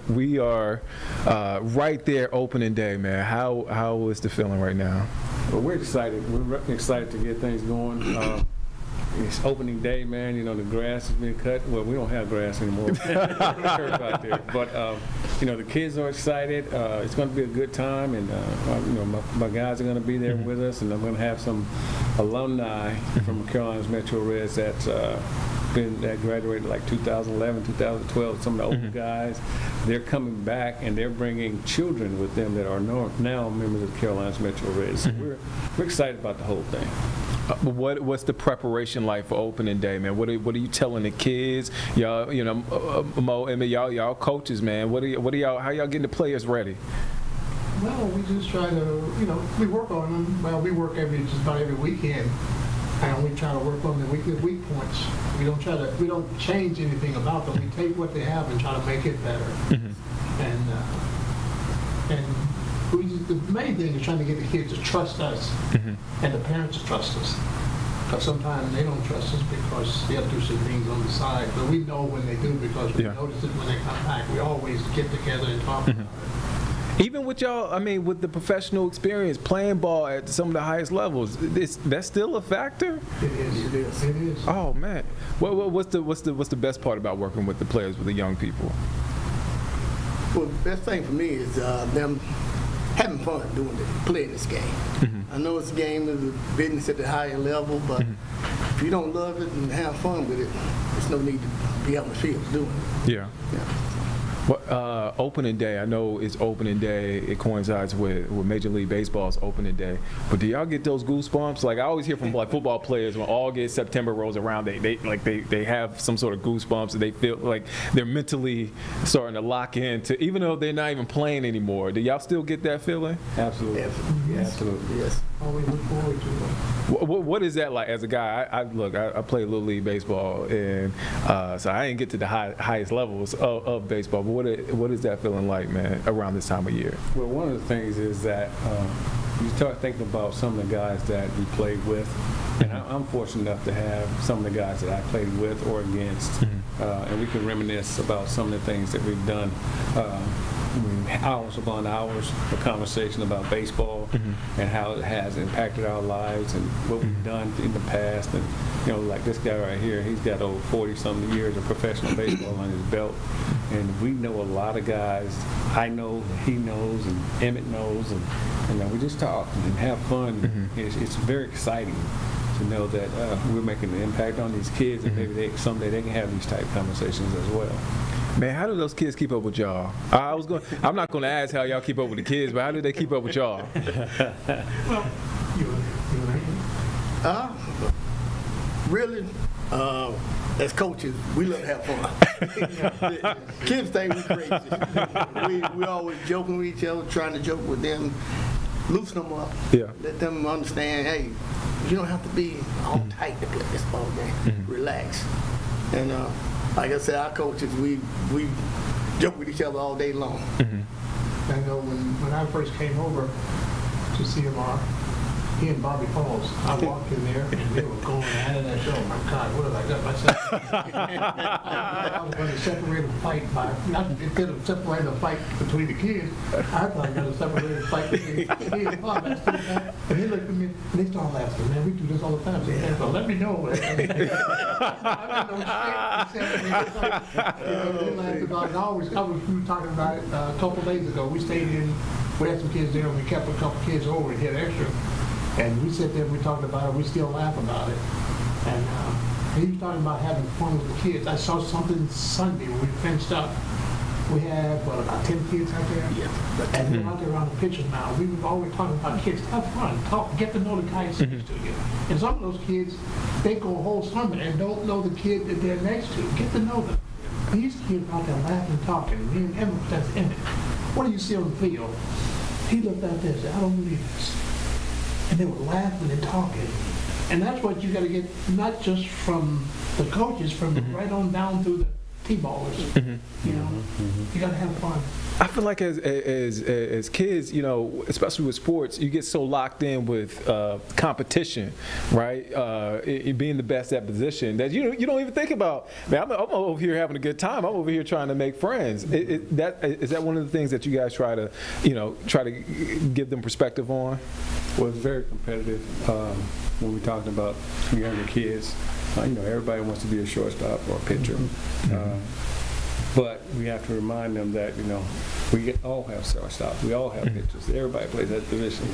[SPEAKER 2] We are right there opening day, man. How is the feeling right now?
[SPEAKER 1] Well, we're excited. We're excited to get things going. It's opening day, man. You know, the grass has been cut. Well, we don't have grass anymore. Turf out there. But, you know, the kids are excited. It's going to be a good time. And, you know, my guys are going to be there with us. And I'm going to have some alumni from Carolinas Metro Reds that graduated like 2011, 2012. Some of the older guys. They're coming back, and they're bringing children with them that are now members of the Carolinas Metro Reds. So we're excited about the whole thing.
[SPEAKER 2] What's the preparation like for opening day, man? What are you telling the kids? Y'all, you know, Mo, I mean, y'all coaches, man. What are y'all? How y'all getting the players ready?
[SPEAKER 22] Well, we just try to, you know, we work on them. Well, we work just about every weekend, and we try to work on the weak points. We don't change anything about them. We take what they have and try to make it better. And the main thing is trying to get the kids to trust us and the parents to trust us. Because sometimes they don't trust us because they have to do some things on the side. But we know when they do because we notice it when they come back. We always get together and talk about it.
[SPEAKER 2] Even with y'all, I mean, with the professional experience, playing ball at some of the highest levels, that's still a factor?
[SPEAKER 22] It is.
[SPEAKER 2] Oh, man. What's the best part about working with the players, with the young people?
[SPEAKER 23] Well, the best thing for me is them having fun playing this game. I know it's a game of the business at the higher level, but if you don't love it and have fun with it, there's no need to be on the field doing it.
[SPEAKER 2] Yeah. Well, opening day, I know it's opening day. It coincides with Major League Baseball's opening day. But do y'all get those goosebumps? Like I always hear from like football players when August, September rolls around, they have some sort of goosebumps and they feel like they're mentally starting to lock in to, even though they're not even playing anymore. Do y'all still get that feeling?
[SPEAKER 1] Absolutely.
[SPEAKER 23] Absolutely. Yes.
[SPEAKER 22] Always look forward to it.
[SPEAKER 2] What is that like as a guy? I play Little League Baseball, and so I didn't get to the highest levels of baseball. But what is that feeling like, man, around this time of year?
[SPEAKER 1] Well, one of the things is that you start thinking about some of the guys that we played with, and I'm fortunate enough to have some of the guys that I played with or against, and we can reminisce about some of the things that we've done. Hours upon hours of conversation about baseball and how it has impacted our lives and what we've done in the past. And, you know, like this guy right here, he's got over 40-something years of professional baseball on his belt. And we know a lot of guys. I know, he knows, and Emmett knows. And we just talk and have fun. It's very exciting to know that we're making an impact on these kids, and maybe someday they can have these type of conversations as well.
[SPEAKER 2] Man, how do those kids keep up with y'all? I'm not going to ask how y'all keep up with the kids, but how do they keep up with y'all?
[SPEAKER 23] Really, as coaches, we love to have fun. Kids think we're crazy. We always joking with each other, trying to joke with them, loosen them up, let them understand, hey, you don't have to be all tight to play this ball game. Relax. And like I said, our coaches, we joke with each other all day long.
[SPEAKER 22] I know when I first came over to CMR, he and Bobby Falls, I walked in there and they were going at it. I said, oh my God, what have I got myself? I was going to separate a fight instead of separating a fight between the kids, I thought I was going to separate a fight between the kids. And he looked at me and they started laughing. Man, we do this all the time. So, yeah, so let me know. We were talking about it a couple of days ago. We had some kids there and we kept a couple kids over and had extra. And we sit there and we talked about it, we still laugh about it. And he was talking about having fun with the kids. I saw something Sunday when we finished up. We had, about 10 kids out there? Yeah. And they're out there around the pitches now. We were always talking about kids. Have fun, talk, get to know the guys next to you. And some of those kids, they go a whole summer and don't know the kid that they're next to. Get to know them. These kids out there laughing and talking. Me and Emmett, that's Emmett. What do you see on the field? He looked out there and said, I don't believe this. And they were laughing and talking. And that's what you got to get, not just from the coaches, from right on down through the T-ballers. You know, you got to have fun.
[SPEAKER 2] I feel like as kids, you know, especially with sports, you get so locked in with competition, right? Being the best at position that you don't even think about. Man, I'm over here having a good time. I'm over here trying to make friends. Is that one of the things that you guys try to give them perspective on?
[SPEAKER 1] Well, it's very competitive. When we're talking about younger kids, everybody wants to be a shortstop or a pitcher. But we have to remind them that, we all have shortstops. We all have pitchers. Everybody plays that position.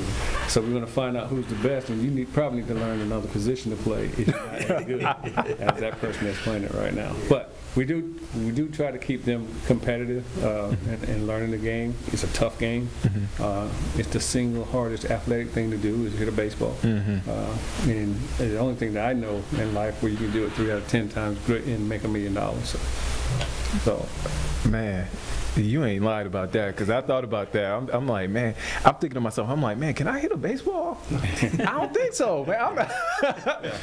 [SPEAKER 1] So we're going to find out who's the best, and you probably need to learn another position to play if you're not as good as that person that's playing it right now. But we do try to keep them competitive and learning the game. It's a tough game. It's the single hardest athletic thing to do is hit a baseball. And the only thing that I know in life where you can do it 3 out of 10 times and make $1 million. So,
[SPEAKER 2] man, you ain't lied about that, because I thought about that. I'm like, man, I'm thinking to myself, can I hit a baseball? I don't think so, man.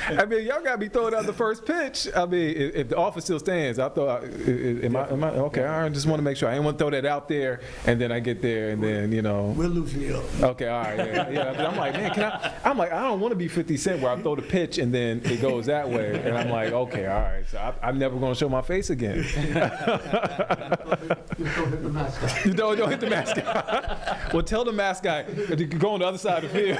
[SPEAKER 2] I mean, y'all got me throwing out the first pitch. I mean, if the offer still stands, I thought, am I okay? I just want to make sure. I didn't want to throw that out there, and then I get there, and then,
[SPEAKER 23] We'll loosen you up.
[SPEAKER 2] Okay, all right, yeah. But I'm like, man, I don't want to be 50 Cent where I throw the pitch, and then it goes that way. And I'm like, okay, all right. So I'm never going to show my face again.
[SPEAKER 22] Don't hit the mascot.
[SPEAKER 2] Don't hit the mascot. Well, tell the mascot to go on the other side of the field.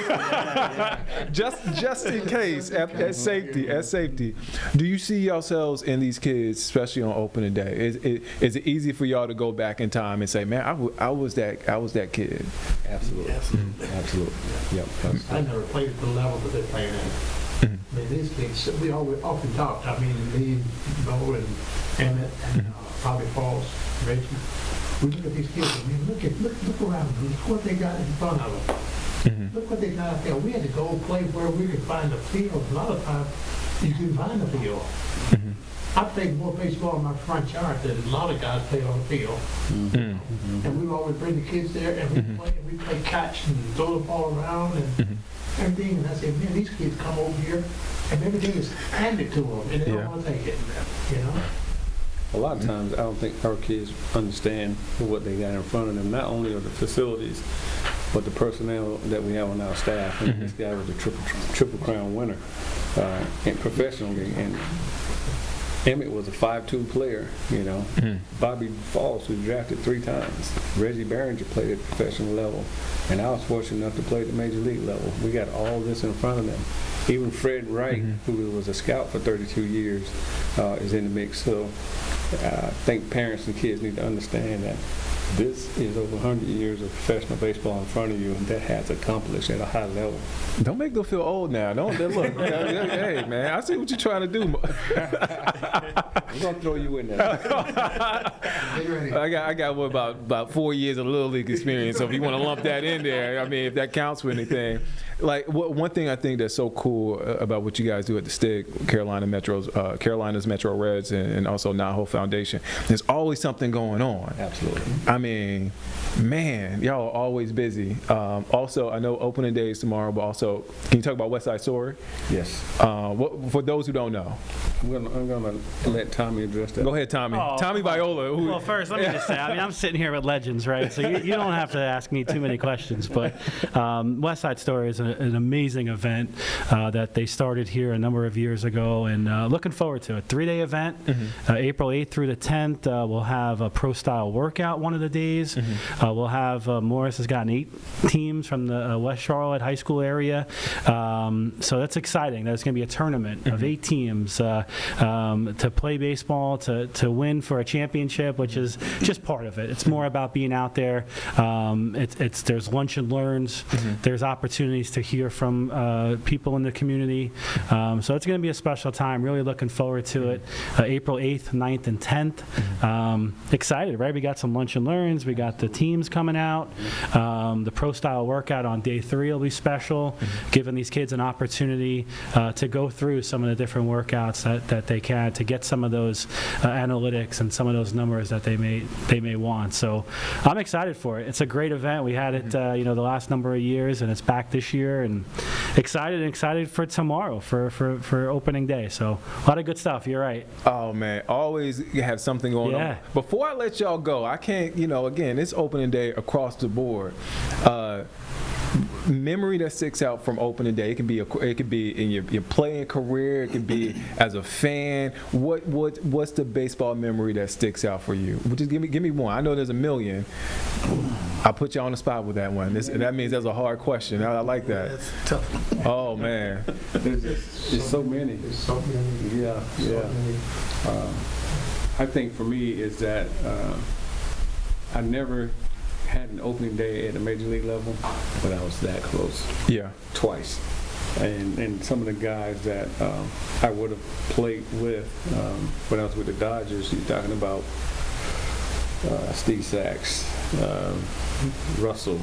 [SPEAKER 2] just in case, as safety. Do you see yourselves in these kids, especially on opening day? Is it easy for y'all to go back in time and say, man, I was that kid?
[SPEAKER 1] Absolutely. Absolutely. Yep.
[SPEAKER 22] I never played at the level that they're playing at. I mean, these kids, we often talked. I mean, me, Bo, and Emmett, and Bobby Falls, Reggie. We look at these kids. I mean, look around them. Look what they got in front of them. Look what they got out there. We had to go play where we could find a field. A lot of times, you couldn't find a field. I played more baseball in my front yard than a lot of guys played on the field. And we would always bring the kids there, and we play catch and throw the ball around and everything. And I said, man, these kids come over here, and everything is handed to them, and they don't want to take it.
[SPEAKER 1] A lot of times, I don't think our kids understand what they got in front of them. Not only are the facilities, but the personnel that we have on our staff. And this guy was a triple crown winner in professionally, and Emmett was a 5'2" player. Bobby Falls was drafted 3 times. Reggie Barringer played at the professional level, and I was fortunate enough to play at the major league level. We got all this in front of them. Even Fred Wright, who was a scout for 32 years, is in the mix. So I think parents and kids need to understand that this is over 100 years of professional baseball in front of you, and that has accomplished at a high level.
[SPEAKER 2] Don't make them feel old now. Don't look. Hey, man, I see what you're trying to do.
[SPEAKER 1] I'm gonna throw you in there.
[SPEAKER 2] I got about 4 years of Little League experience. So if you want to lump that in there, I mean, if that counts for anything. Like one thing I think that's so cool about what you guys do at the Stick, Carolina's Metro Reds, and also Naho Foundation, there's always something going on.
[SPEAKER 1] Absolutely.
[SPEAKER 2] I mean, man, y'all are always busy. Also, I know opening day is tomorrow, but also, can you talk about West Side Story?
[SPEAKER 1] Yes.
[SPEAKER 2] For those who don't know.
[SPEAKER 1] I'm gonna let Tommy address that.
[SPEAKER 2] Go ahead, Tommy. Tommy Viola.
[SPEAKER 6] Well, first, let me just say, I'm sitting here with legends, right? So you don't have to ask me too many questions, but West Side Story is an amazing event that they started here a number of years ago, and looking forward to it. 3-day event, April 8th through the 10th. We'll have a pro-style workout one of the days. We'll have, Morris has gotten 8 teams from the West Charlotte high school area. So that's exciting. There's going to be a tournament of 8 teams to play baseball, to win for a championship, which is just part of it. It's more about being out there. There's lunch and learns. There's opportunities to hear from people in the community. So it's going to be a special time. Really looking forward to it. April 8th, 9th, and 10th. Excited, right? We got some lunch and learns. We got the teams coming out. The pro-style workout on day 3 will be special, giving these kids an opportunity to go through some of the different workouts that they can to get some of those analytics and some of those numbers that they may want. So I'm excited for it. It's a great event. We had it the last number of years, and it's back this year, and excited for tomorrow for opening day. So a lot of good stuff. You're right.
[SPEAKER 2] Oh man, always have something going on. Before I let y'all go, I can't, again, it's opening day across the board. memory that sticks out from opening day? It could be in your playing career. It could be as a fan. What's the baseball memory that sticks out for you? Just give me one. I know there's a million. I'll put you on the spot with that one. That means that's a hard question. I like that.
[SPEAKER 23] That's tough.
[SPEAKER 2] Oh man,
[SPEAKER 1] There's so many.
[SPEAKER 22] There's so many.
[SPEAKER 1] Yeah.
[SPEAKER 22] Many.
[SPEAKER 1] I think for me is that I never had an opening day at a major league level, but I was that close.
[SPEAKER 2] Yeah.
[SPEAKER 1] Twice. And some of the guys that I would have played with when I was with the Dodgers, you're talking about Steve Sachs, Russell,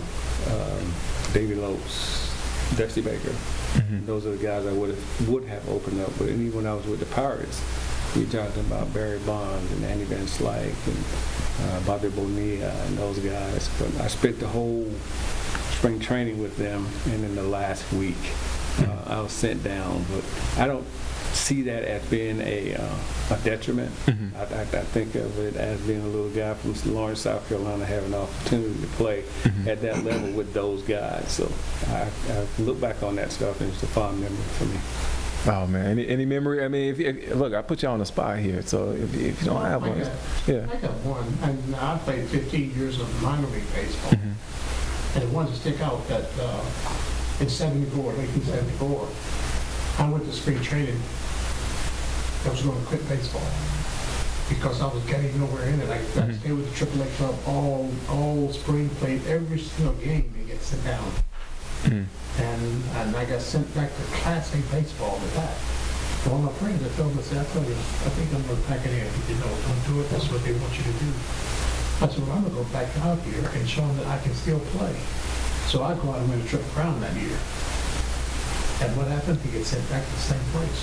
[SPEAKER 1] Davey Lopes, Dusty Baker.
[SPEAKER 2] Mm-hmm.
[SPEAKER 1] Those are the guys I would have opened up with. And even when I was with the Pirates, you're talking about Barry Bonds and Andy Van Slyke and Bobby Bonilla and those guys. But I spent the whole spring training with them, and in the last week, I was sent down. But I don't see that as being a detriment.
[SPEAKER 2] Mm-hmm.
[SPEAKER 1] I think of it as being a little guy from Lawrence, South Carolina, having an opportunity to play at that level with those guys. So I look back on that stuff, and it's a fond memory for me.
[SPEAKER 2] Oh man, any memory? I mean, if look, I put you on the spot here, so if you don't have one, yeah.
[SPEAKER 22] I got one. And I played 15 years of minor league baseball.
[SPEAKER 2] Mm-hmm.
[SPEAKER 22] And the one to stick out that in 1974, I went to spring training. I was going to quit baseball because I was getting nowhere in it. I stayed with the AAA club all spring, played every single game and get sent down.
[SPEAKER 2] Mm-hmm.
[SPEAKER 22] And I got sent back to Class A baseball with that. So all my friends, I told them, I told you, I think I'm going to pack it in. You know, don't do it. That's what they want you to do. I said, well, I'm going to go back out here and show them that I can still play. So I go out and win a Triple Crown that year. And what happened? He gets sent back to the same place.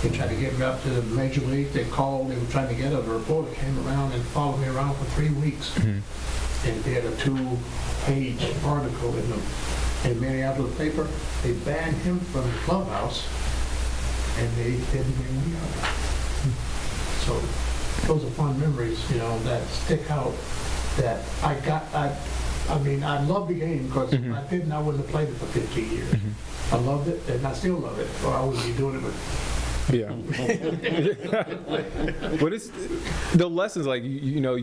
[SPEAKER 22] They tried to get me up to the major league. They called. They were trying to get a reporter came around and followed me around for 3 weeks.
[SPEAKER 2] Mm-hmm.
[SPEAKER 22] And did a 2-page article in Minneapolis paper. They banned him from the clubhouse, and they didn't bring me up. So those are fun memories, you know, that stick out. That I mean, I love the game because if I didn't, I wouldn't have played it for 15 years. I loved it, and I still love it, or I wouldn't be doing it with.
[SPEAKER 2] Yeah. But it's the lessons, like you know,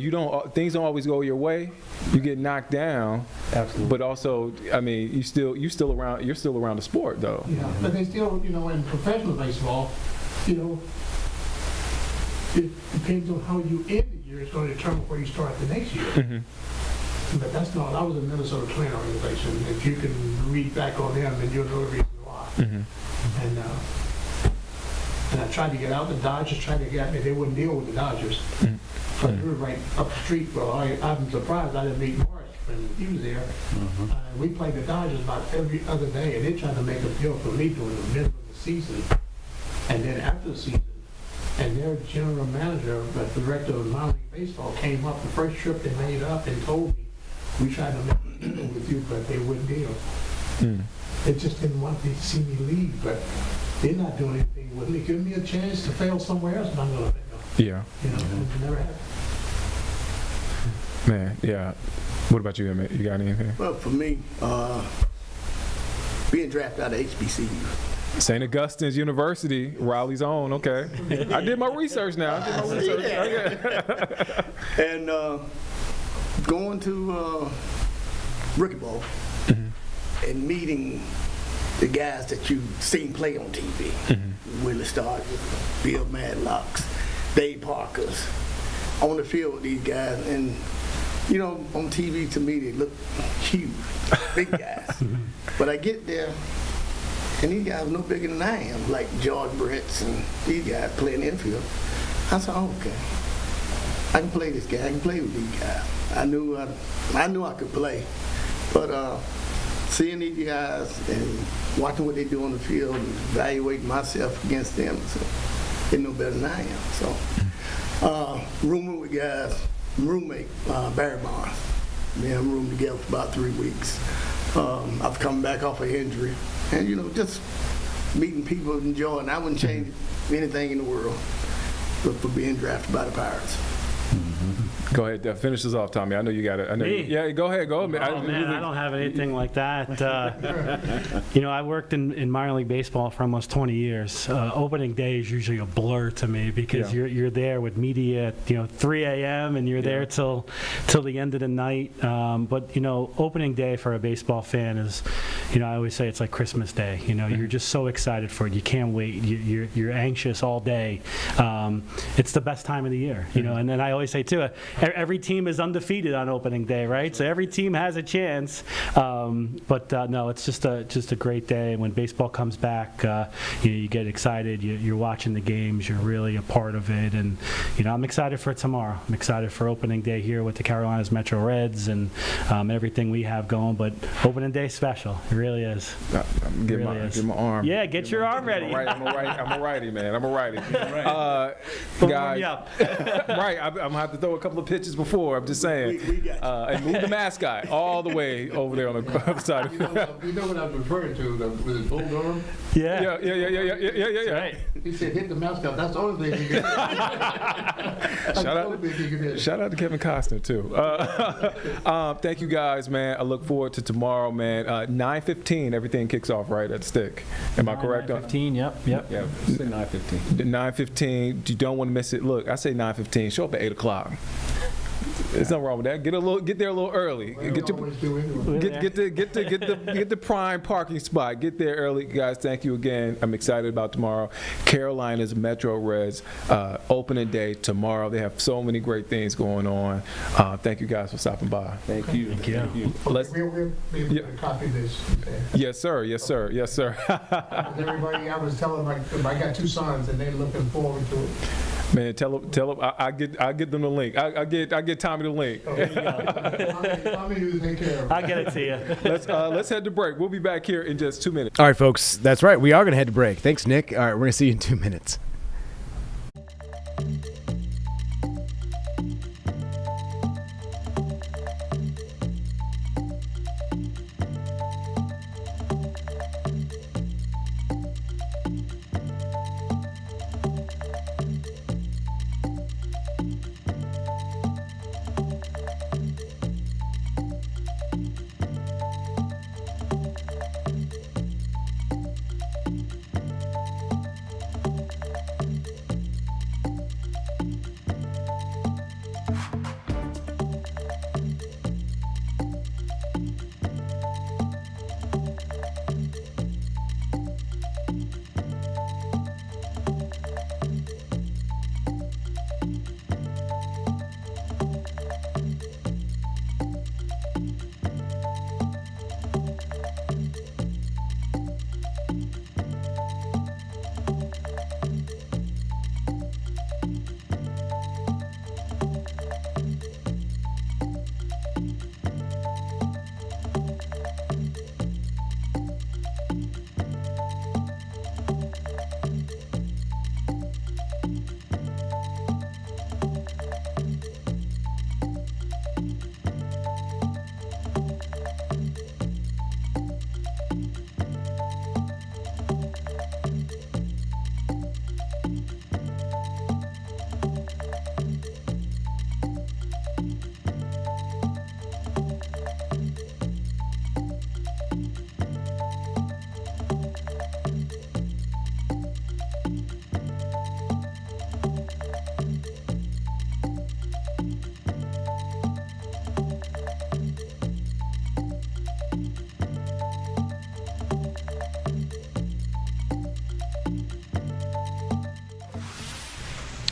[SPEAKER 2] things don't always go your way. You get knocked down.
[SPEAKER 1] Absolutely.
[SPEAKER 2] But also, I mean, you're still around the sport though.
[SPEAKER 22] Yeah, but they still, you know, in professional baseball, you know, it depends on how you end the year. It's going to determine where you start the next year.
[SPEAKER 2] Mm-hmm.
[SPEAKER 22] But that's not. I was a Minnesota Twin organization. If you can read back on them, then you'll know the reason why.
[SPEAKER 2] Mm-hmm.
[SPEAKER 22] And I tried to get out. The Dodgers tried to get me. They wouldn't deal with the Dodgers. But we were right up the street. Well, I'm surprised I didn't meet Morris when he was there. We played the Dodgers about every other day, and they tried to make a deal for me during the middle of the season. And then after the season, and their general manager, the director of minor league baseball, came up the first trip they made up and told me, we tried to make a deal with you, but they wouldn't deal. They just didn't want to see me leave, but they're not doing anything with me. Give me a chance to fail somewhere else, and I'm going to fail.
[SPEAKER 2] Yeah.
[SPEAKER 22] You know, it never happened.
[SPEAKER 2] Man, yeah. What about you, Emmett? You got anything?
[SPEAKER 23] Well, for me, being drafted out of HBCU.
[SPEAKER 2] St. Augustine's University, Raleigh's own. Okay. I did my research now.
[SPEAKER 23] And going to Rookie Ball and meeting the guys that you've seen play on TV. Willie Stargell, Bill Madlocks, Dave Parkers. On the field with these guys, and you know, on TV to me they look huge, big guys. But I get there, and these guys are no bigger than I am, like George Bretts and these guys playing infield. I said, oh, okay, I can play this guy. I can play with these guys. I knew I could play, but seeing these guys and watching what they do on the field and evaluating myself against them, so they're no better than I am. So, rooming with guys, roommate, Barry Bonds. Me and him roomed together for about 3 weeks. I've come back off an injury, and you know, just meeting people, enjoying. I wouldn't change anything in the world for being drafted by the Pirates.
[SPEAKER 2] Go ahead, finish us off, Tommy. I know you got it.
[SPEAKER 6] Me?
[SPEAKER 2] Yeah, go ahead. Go.
[SPEAKER 6] Oh, man, I don't have anything like that. I worked in minor league baseball for almost 20 years. Opening day is usually a blur to me because you're there with media at 3 a.m. and you're there till the end of the night. But opening day for a baseball fan is, I always say it's like Christmas Day. You're just so excited for it. You can't wait. You're anxious all day. It's the best time of the year. And then I always say too, every team is undefeated on opening day, right? So every team has a chance. But no, it's just a great day. When baseball comes back, you get excited. You're watching the games. You're really a part of it. And I'm excited for tomorrow. I'm excited for opening day here with the Carolinas Metro Reds and everything we have going. But opening day is special. It really is.
[SPEAKER 2] Get my arm.
[SPEAKER 6] Yeah, get your arm ready.
[SPEAKER 2] I'm a righty, man. I'm a righty. Guys, right. I'm gonna have to throw a couple of pitches before. I'm just saying. And move the mascot all the way over there on the other side.
[SPEAKER 22] You know what I'm referring to with his bull Durham?
[SPEAKER 2] Yeah.
[SPEAKER 22] Right. He said, hit the mascot. That's the only thing he can do.
[SPEAKER 2] Shout out to Kevin Costner too. Thank you guys, man. I look forward to tomorrow, man. 9:15, everything kicks off right at the Stick. Am I correct?
[SPEAKER 6] 9:15. Yep.
[SPEAKER 1] Yeah. Say 9:15.
[SPEAKER 2] 9:15. You don't want to miss it. Look, I say 9:15. Show up at 8 o'clock. There's nothing wrong with that. Get there a little early. Get the prime parking spot. Get there early, guys. Thank you again. I'm excited about tomorrow. Carolinas Metro Reds opening day tomorrow. They have so many great things going on. Thank you guys for stopping by.
[SPEAKER 1] Thank you.
[SPEAKER 22] Let's we'll be able to copy this.
[SPEAKER 2] Yes, sir.
[SPEAKER 22] Everybody, I was telling I got 2 sons and they're looking forward to it.
[SPEAKER 2] Man, tell them I get them the link. I get Tommy the link.
[SPEAKER 22] Tommy will take care of it.
[SPEAKER 6] I'll get it to you.
[SPEAKER 2] Let's head to break. We'll be back here in just 2 minutes.
[SPEAKER 3] All right, folks. That's right. We are going to head to break. Thanks, Nick. All right, we're going to see you in 2 minutes.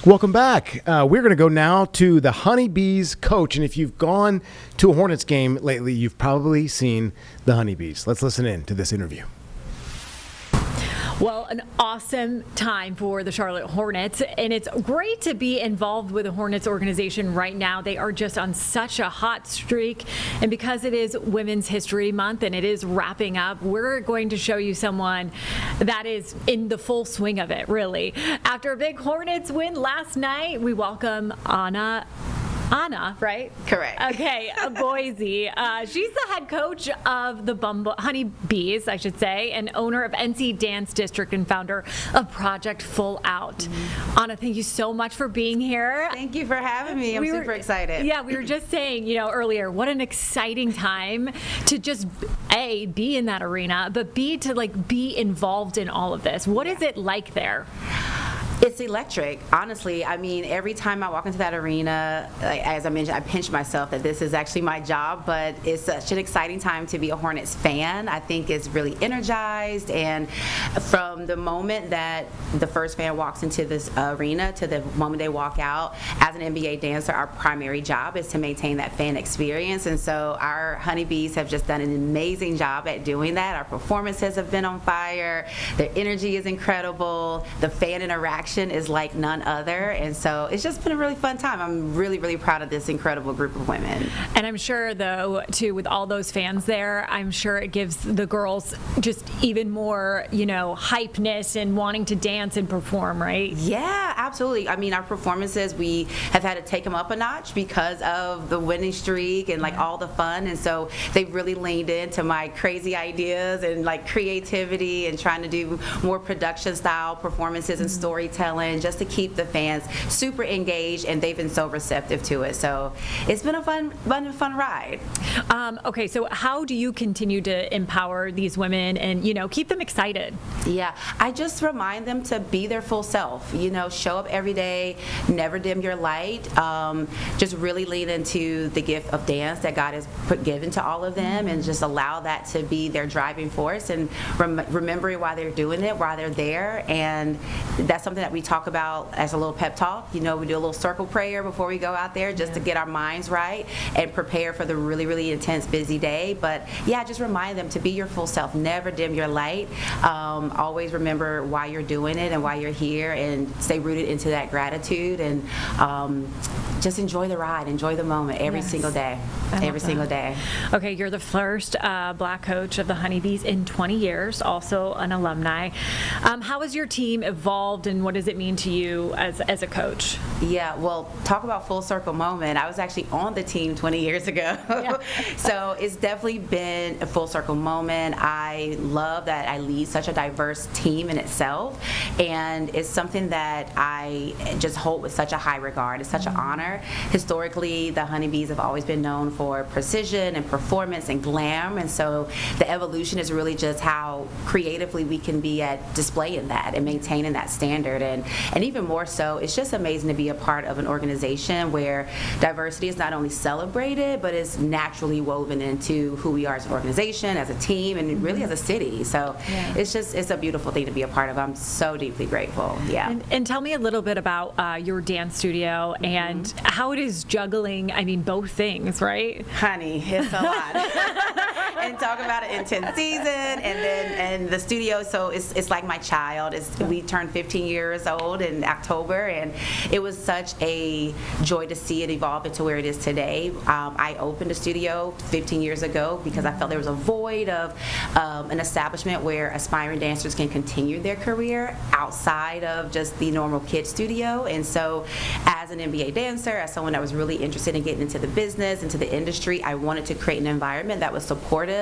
[SPEAKER 3] Welcome back. We're going to go now to the Honeybees coach. And if you've gone to a Hornets game lately, you've probably seen the Honeybees. Let's listen in to this interview.
[SPEAKER 7] Well, an awesome time for the Charlotte Hornets, and it's great to be involved with the Hornets organization right now. They are just on such a hot streak, and because it is Women's History Month and it is wrapping up, we're going to show you someone that is in the full swing of it, really. After a big Hornets win last night, we welcome Anna Anna, right?
[SPEAKER 5] Correct.
[SPEAKER 7] Okay, Boise. She's the head coach of the Honeybees, I should say, and owner of NC Dance District and founder of Project Full Out. Anna, thank you so much for being here.
[SPEAKER 5] Thank you for having me. I'm super excited.
[SPEAKER 7] Yeah, we were just saying, earlier, what an exciting time to just A, be in that arena, but B, to be involved in all of this. What is it like there?
[SPEAKER 5] It's electric, honestly. I mean, every time I walk into that arena, as I mentioned, I pinch myself that this is actually my job, but it's such an exciting time to be a Hornets fan. I think it's really energized, and from the moment that the first fan walks into this arena to the moment they walk out, as an NBA dancer, our primary job is to maintain that fan experience, and so our Honeybees have just done an amazing job at doing that. Our performances have been on fire. Their energy is incredible. The fan interaction is like none other, and so it's just been a really fun time. I'm really, really proud of this incredible group of women.
[SPEAKER 7] And I'm sure, though, too, with all those fans there, I'm sure it gives the girls just even more, hypeness and wanting to dance and perform, right?
[SPEAKER 5] Yeah, absolutely. I mean, our performances, we have had to take them up a notch because of the winning streak and all the fun, and so they've really leaned into my crazy ideas and creativity and trying to do more production style performances and storytelling just to keep the fans super engaged, and they've been so receptive to it. So it's been a fun ride.
[SPEAKER 7] Okay, so how do you continue to empower these women and keep them excited?
[SPEAKER 5] Yeah, I just remind them to be their full self. Show up every day, never dim your light. Just really lean into the gift of dance that God has given to all of them, and just allow that to be their driving force, and remembering why they're doing it, why they're there. And that's something that we talk about as a little pep talk. We do a little circle prayer before we go out there just to get our minds right and prepare for the really, really intense, busy day. But yeah, just remind them to be your full self. Never dim your light. Always remember why you're doing it and why you're here, and stay rooted into that gratitude, and just enjoy the ride, enjoy the moment every single day. Every single day.
[SPEAKER 7] Okay, you're the first black coach of the Honeybees in 20 years, also an alumni. How has your team evolved, and what does it mean to you as a coach?
[SPEAKER 5] Yeah, well, talk about full circle moment. I was actually on the team 20 years ago. Yeah. So it's definitely been a full circle moment. I love that I lead such a diverse team in itself, and it's something that I just hold with such a high regard. It's such an honor. Historically, the Honeybees have always been known for precision and performance and glam, and so the evolution is really just how creatively we can be at displaying that and maintaining that standard, and even more so, it's just amazing to be a part of an organization where diversity is not only celebrated, but is naturally woven into who we are as an organization, as a team, and really as a city. So it's a beautiful thing to be a part of. I'm so deeply grateful. Yeah.
[SPEAKER 7] And tell me a little bit about your dance studio and how it is juggling, both things, right?
[SPEAKER 5] Honey, it's a lot. And talk about an intense season, and the studio, so it's like my child. We turned 15 years old in October, and it was such a joy to see it evolve into where it is today. I opened a studio 15 years ago because I felt there was a void of an establishment where aspiring dancers can continue their career outside of just the normal kid studio. And so as an NBA dancer, as someone that was really interested in getting into the business, into the industry, I wanted to create an environment that was supportive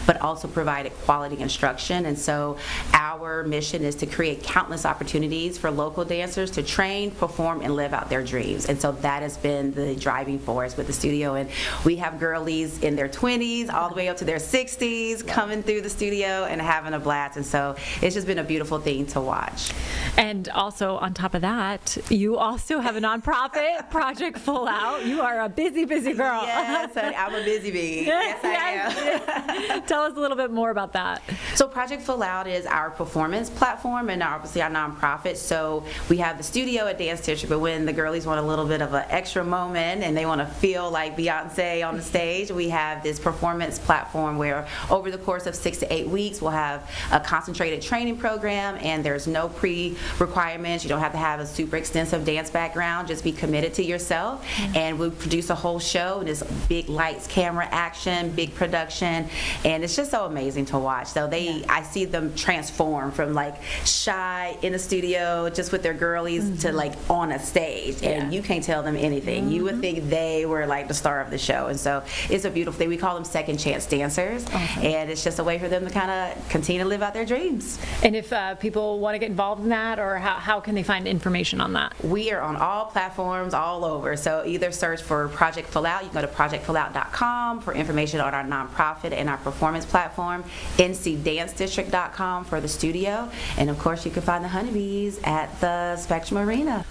[SPEAKER 5] but also provided quality instruction. And so our mission is to create countless opportunities for local dancers to train, perform, and live out their dreams. And so that has been the driving force with the studio. And we have girlies in their 20s all the way up to their 60s coming through the studio and having a blast. And so it's just been a beautiful thing to watch.
[SPEAKER 7] And also on top of that, you also have a nonprofit, Project Full Out. You are a busy, busy girl.
[SPEAKER 5] Yes, I'm a busy bee. Yes, I am.
[SPEAKER 7] Tell us a little bit more about that.
[SPEAKER 5] So Project Full Out is our performance platform and obviously our nonprofit. So we have the studio at Dance District, but when the girlies want a little bit of an extra moment and they want to feel like Beyonce on the stage, we have this performance platform where over the course of 6 to 8 weeks we'll have a concentrated training program, and there's no pre-requirements. You don't have to have a super extensive dance background. Just be committed to yourself. And we produce a whole show, and it's big lights, camera, action, big production, and it's just so amazing to watch. So I see them transform from like shy in the studio just with their girlies to like on a stage, and you can't tell them anything. You would think they were like the star of the show, and so it's a beautiful thing. We call them second chance dancers, and it's just a way for them to kind of continue to live out their dreams.
[SPEAKER 7] And if people want to get involved in that, or how can they find information on that?
[SPEAKER 5] We are on all platforms all over, so either search for Project Full Out. You can go to projectfullout.com for information on our nonprofit and our performance platform, ncdancedistrict.com for the studio, and of course you can find the Honeybees at the Spectrum Arena.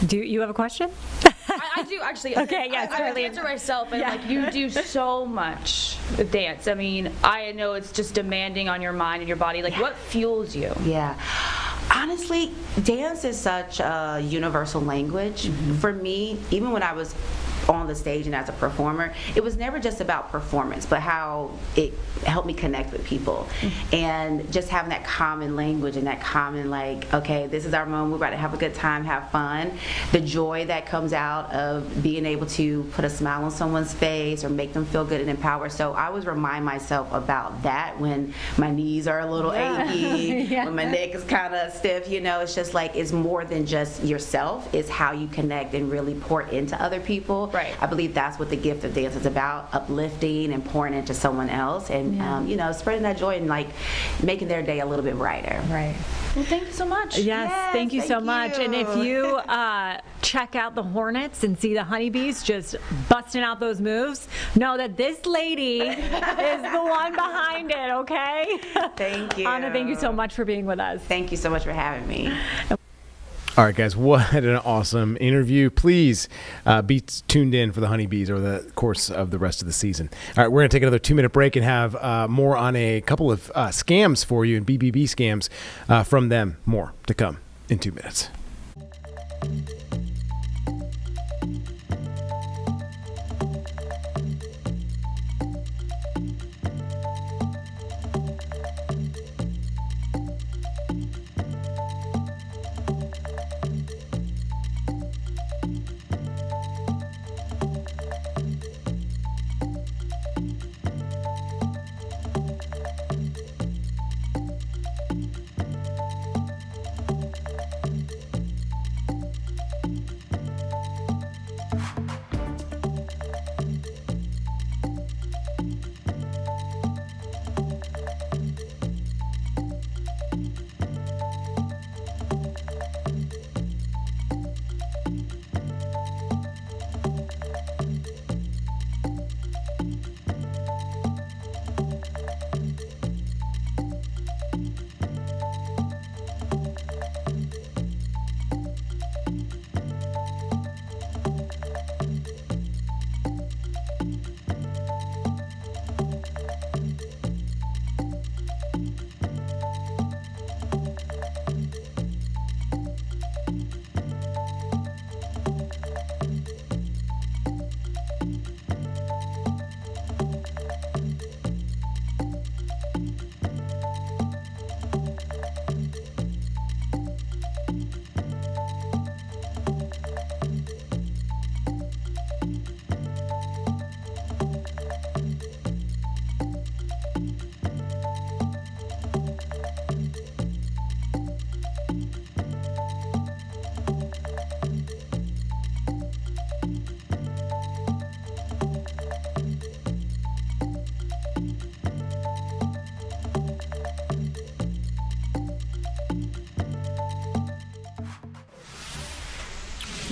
[SPEAKER 7] Do you have a question?
[SPEAKER 4] I do actually.
[SPEAKER 7] Okay, yes,
[SPEAKER 4] I
[SPEAKER 7] Charlie.
[SPEAKER 4] answer myself, and like you do so much with dance. I mean, I know it's just demanding on your mind and your body. Like, what fuels you?
[SPEAKER 5] Yeah. Honestly, dance is such a universal language. For me, even when I was on the stage and as a performer, it was never just about performance, but how it helped me connect with people. And just having that common language and that common, like, okay, this is our moment, we're about to have a good time, have fun. The joy that comes out of being able to put a smile on someone's face or make them feel good and empowered. So I always remind myself about that when my knees are a little achy, when my neck is kind of stiff, you know, it's just like, it's more than just yourself, it's how you connect and really pour into other people. Right. I believe that's what the gift of dance is about, uplifting and pouring into someone else, and you know, spreading that joy and like making their day a little bit brighter.
[SPEAKER 7] Right.
[SPEAKER 4] Well, thank you so much.
[SPEAKER 7] Yes, thank you so much. And if you check out the Hornets and see the Honeybees just busting out those moves, know that this lady is the one behind it, okay?
[SPEAKER 5] Thank you.
[SPEAKER 7] Anna, thank you so much for being with us.
[SPEAKER 5] Thank you so much for having me.
[SPEAKER 3] All right, guys, what an awesome interview. Please be tuned in for the Honeybees over the course of the rest of the season. All right, we're going to take another 2-minute break and have more on a couple of scams for you and BBB scams from them. More to come in 2 minutes.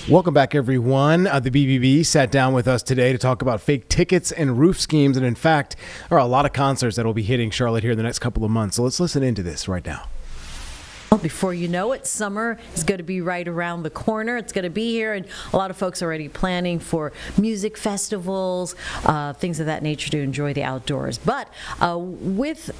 [SPEAKER 3] Welcome back, everyone. The BBB sat down with us today to talk about fake tickets and roof schemes. And in fact, there are a lot of concerts that will be hitting Charlotte here in the next couple of months. So let's listen into this right now.
[SPEAKER 8] Before you know it, summer is going to be right around the corner. It's going to be here, and a lot of folks are already planning for music festivals, things of that nature to enjoy the outdoors. But with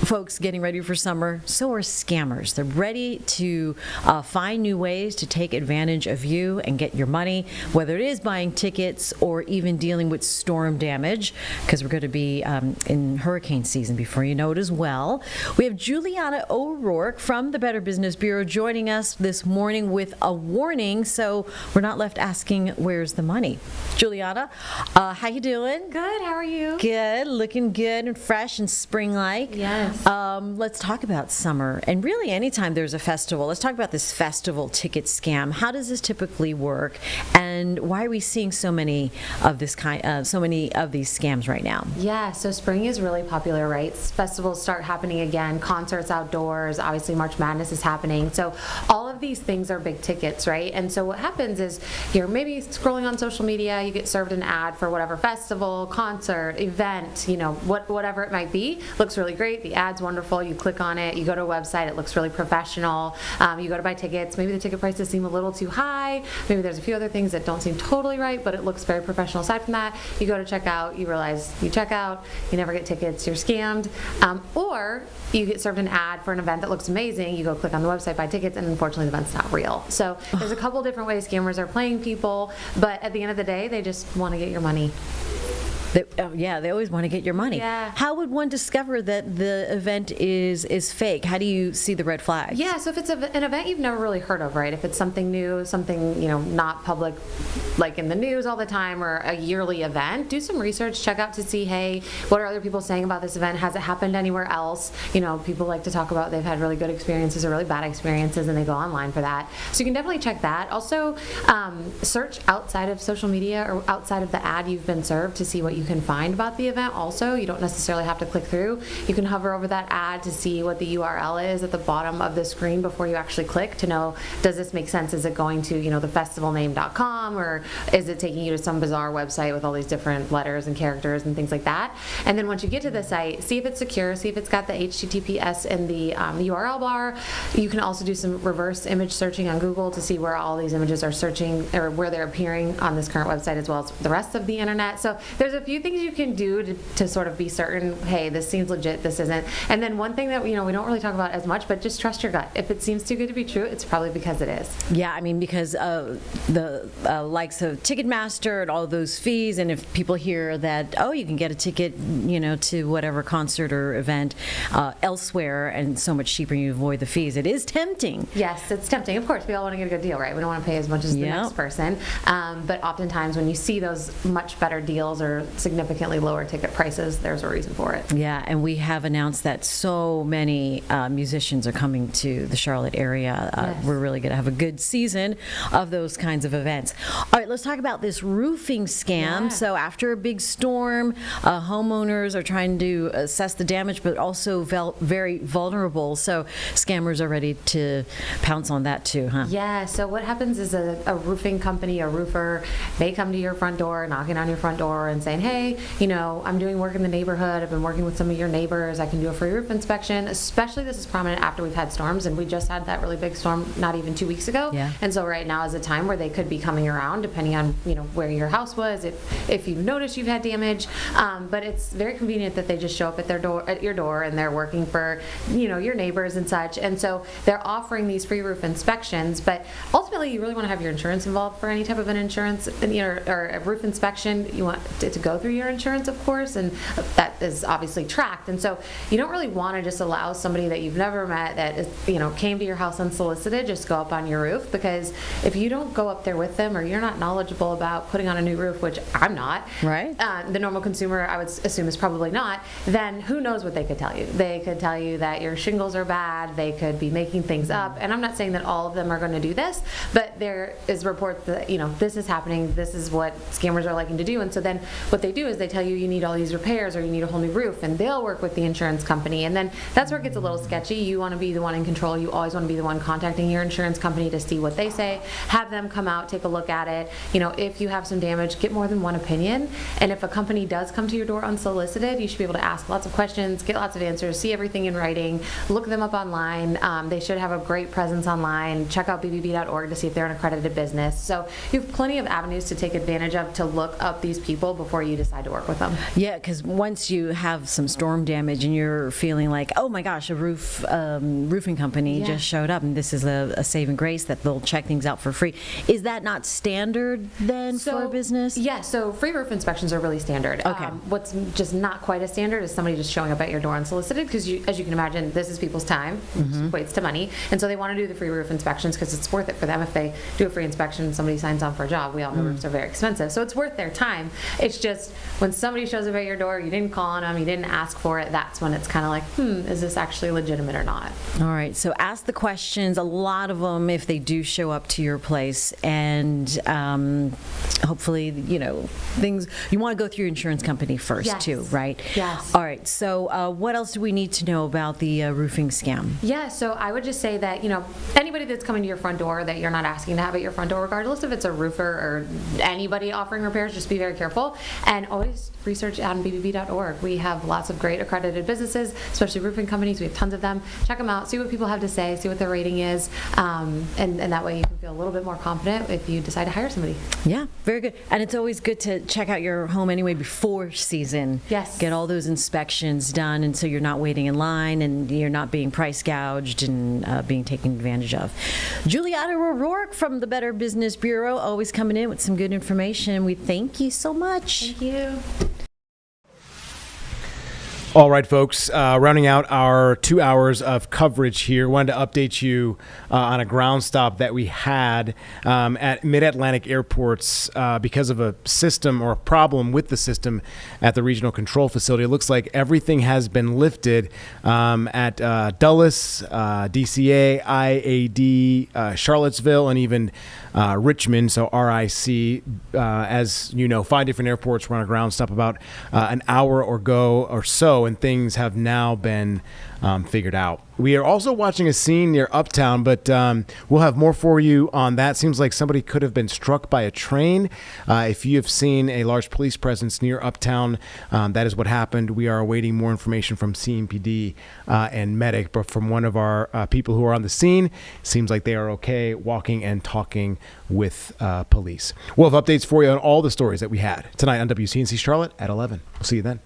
[SPEAKER 8] folks getting ready for summer, so are scammers. They're ready to find new ways to take advantage of you and get your money, whether it is buying tickets or even dealing with storm damage, because we're going to be in hurricane season before you know it as well. We have Juliana O'Rourke from the Better Better Business Bureau, joining us this morning with a warning, so we're not left asking, where's the money? Juliana, how you doing?
[SPEAKER 9] Good, how are you?
[SPEAKER 8] Good, looking good and fresh and spring-like.
[SPEAKER 9] Yes.
[SPEAKER 8] Let's talk about summer, and really anytime there's a festival. Let's talk about this festival ticket scam. How does this typically work, and why are we seeing so many of these scams right now?
[SPEAKER 9] Yeah, so spring is really popular, right? Festivals start happening again, concerts outdoors, obviously March Madness is happening. So all of these things are big tickets, right? And so what happens is you're maybe scrolling on social media, you get served an ad for whatever festival, concert, event, whatever it might be. Looks really great, the ad's wonderful, you click on it, you go to a website, it looks really professional, you go to buy tickets, maybe the ticket prices seem a little too high, maybe there's a few other things that don't seem totally right, but it looks very professional. Aside from that, you go to check out, you realize you check out, you never get tickets, you're scammed, or you get served an ad for an event that looks amazing, you go click on the website, buy tickets, and unfortunately the event's not real. So there's a couple different ways scammers are playing people, but at the end of the day, they just want to get your money.
[SPEAKER 8] They always want to get your money.
[SPEAKER 9] Yeah.
[SPEAKER 8] How would one discover that the event is fake? How do you see the red flags?
[SPEAKER 9] Yeah, so if it's an event you've never really heard of, right? If it's something new, something not public, like in the news all the time, or a yearly event, do some research, check out to see, hey, what are other people saying about this event? Has it happened anywhere else? People like to talk about they've had really good experiences or really bad experiences, and they go online for that. So you can definitely check that. Also, search outside of social media or outside of the ad you've been served to see what you can find about the event. Also, you don't necessarily have to click through. You can hover over that ad to see what the URL is at the bottom of the screen before you actually click to know, does this make sense? Is it going to thefestivalname.com, or is it taking you to some bizarre website with all these different letters and characters and things like that? And then once you get to the site, see if it's secure, see if it's got the HTTPS in the URL bar. You can also do some reverse image searching on Google to see where all these images are searching, or where they're appearing on this current website, as well as the rest of the internet. So there's a few things you can do to sort of be certain, hey, this seems legit, this isn't. And then one thing that we don't really talk about as much, but just trust your gut. If it seems too good to be true, it's probably because it is.
[SPEAKER 8] Yeah, I mean, because the likes of Ticketmaster and all of those fees, and if people hear that, oh, you can get a ticket, to whatever concert or event elsewhere and so much cheaper, you avoid the fees, it is tempting.
[SPEAKER 9] Yes, it's tempting. Of course, we all want to get a good deal, right? We don't want to pay as much as the next person. But oftentimes when you see those much better deals or significantly lower ticket prices, there's a reason for it.
[SPEAKER 8] Yeah, and we have announced that so many musicians are coming to the Charlotte area.
[SPEAKER 9] Yes.
[SPEAKER 8] We're really going to have a good season of those kinds of events. All right, let's talk about this roofing scam.
[SPEAKER 9] Yeah.
[SPEAKER 8] So after a big storm, homeowners are trying to assess the damage, but also very vulnerable. So scammers are ready to pounce on that too, huh?
[SPEAKER 9] Yeah, so what happens is a roofing company, a roofer, may come to your front door, knocking on your front door and saying, hey, I'm doing work in the neighborhood, I've been working with some of your neighbors, I can do a free roof inspection. Especially this is prominent after we've had storms, and we just had that really big storm not even 2 weeks ago.
[SPEAKER 8] Yeah.
[SPEAKER 9] And so right now is a time where they could be coming around, depending on where your house was, if you've noticed you've had damage. But it's very convenient that they just show up at your door, and they're working for your neighbors and such. And so they're offering these free roof inspections, but ultimately you really want to have your insurance involved for any type of an insurance or a roof inspection. You want it to go through your insurance, of course, and that is obviously tracked. And so you don't really want to just allow somebody that you've never met that is, came to your house unsolicited just go up on your roof, because if you don't go up there with them, or you're not knowledgeable about putting on a new roof, which I'm not,
[SPEAKER 8] right?
[SPEAKER 9] The normal consumer, I would assume, is probably not. Then who knows what they could tell you? They could tell you that your shingles are bad. They could be making things up. And I'm not saying that all of them are going to do this, but there is reports that this is happening. This is what scammers are liking to do. And so then what they do is they tell you need all these repairs, or you need a whole new roof, and they'll work with the insurance company. And then that's where it gets a little sketchy. You want to be the one in control. You always want to be the one contacting your insurance company to see what they say. Have them come out, take a look at it. If you have some damage, get more than one opinion. And if a company does come to your door unsolicited, you should be able to ask lots of questions, get lots of answers, see everything in writing, look them up online. They should have a great presence online. Check out bbb.org to see if they're an accredited business. So you have plenty of avenues to take advantage of to look up these people before you you decide to work with them.
[SPEAKER 8] Yeah, because once you have some storm damage and you're feeling like, oh my gosh, a roofing company just showed up and this is a saving grace that they'll check things out for free. Is that not standard then for a business?
[SPEAKER 9] Yeah, so free roof inspections are really standard.
[SPEAKER 8] Okay.
[SPEAKER 9] What's just not quite as standard is somebody just showing up at your door unsolicited, because as you can imagine, this is people's time, which equates to money, and so they want to do the free roof inspections because it's worth it for them. If they do a free inspection and somebody signs on for a job, we all know roofs are very expensive, so it's worth their time. It's just when somebody shows up at your door, you didn't call on them, you didn't ask for it, that's when it's kind of like, is this actually legitimate or not?
[SPEAKER 8] All right, so ask the questions, a lot of them, if they do show up to your place, and hopefully, things, you want to go through your insurance company first too, right?
[SPEAKER 9] Yes.
[SPEAKER 8] All right, so what else do we need to know about the roofing scam?
[SPEAKER 9] Yeah, so I would just say that, anybody that's coming to your front door that you're not asking to have at your front door, regardless if it's a roofer or anybody offering repairs, just be very careful and always research adamBBB.org. We have lots of great accredited businesses, especially roofing companies. We have tons of them. Check them out, see what people have to say, see what their rating is, and that way you can feel a little bit more confident if you decide to hire somebody.
[SPEAKER 8] Yeah, very good. And it's always good to check out your home anyway before season.
[SPEAKER 9] Yes.
[SPEAKER 8] Get all those inspections done, and so you're not waiting in line and you're not being price gouged and being taken advantage of. Juliana O'Rourke from the Better Business Bureau, always coming in with some good information. We thank you so much.
[SPEAKER 9] Thank you.
[SPEAKER 3] All right, folks, rounding out our 2 hours of coverage here, wanted to update you on a ground stop that we had at Mid-Atlantic airports because of a system or a problem with the system at the regional control facility. It looks like everything has been lifted at Dulles, DCA, IAD, Charlottesville, and even Richmond, so RIC. As you know, 5 different airports were on a ground stop about an hour or so, and things have now been figured out. We are also watching a scene near Uptown, but we'll have more for you on that. Seems like somebody could have been struck by a train. If you have seen a large police presence near Uptown, that is what happened. We are awaiting more information from CMPD and medic, but from one of our people who are on the scene, seems like they are okay walking and talking with police. We'll have updates for you on all the stories that we had tonight on WCNC Charlotte at 11. We'll see you then.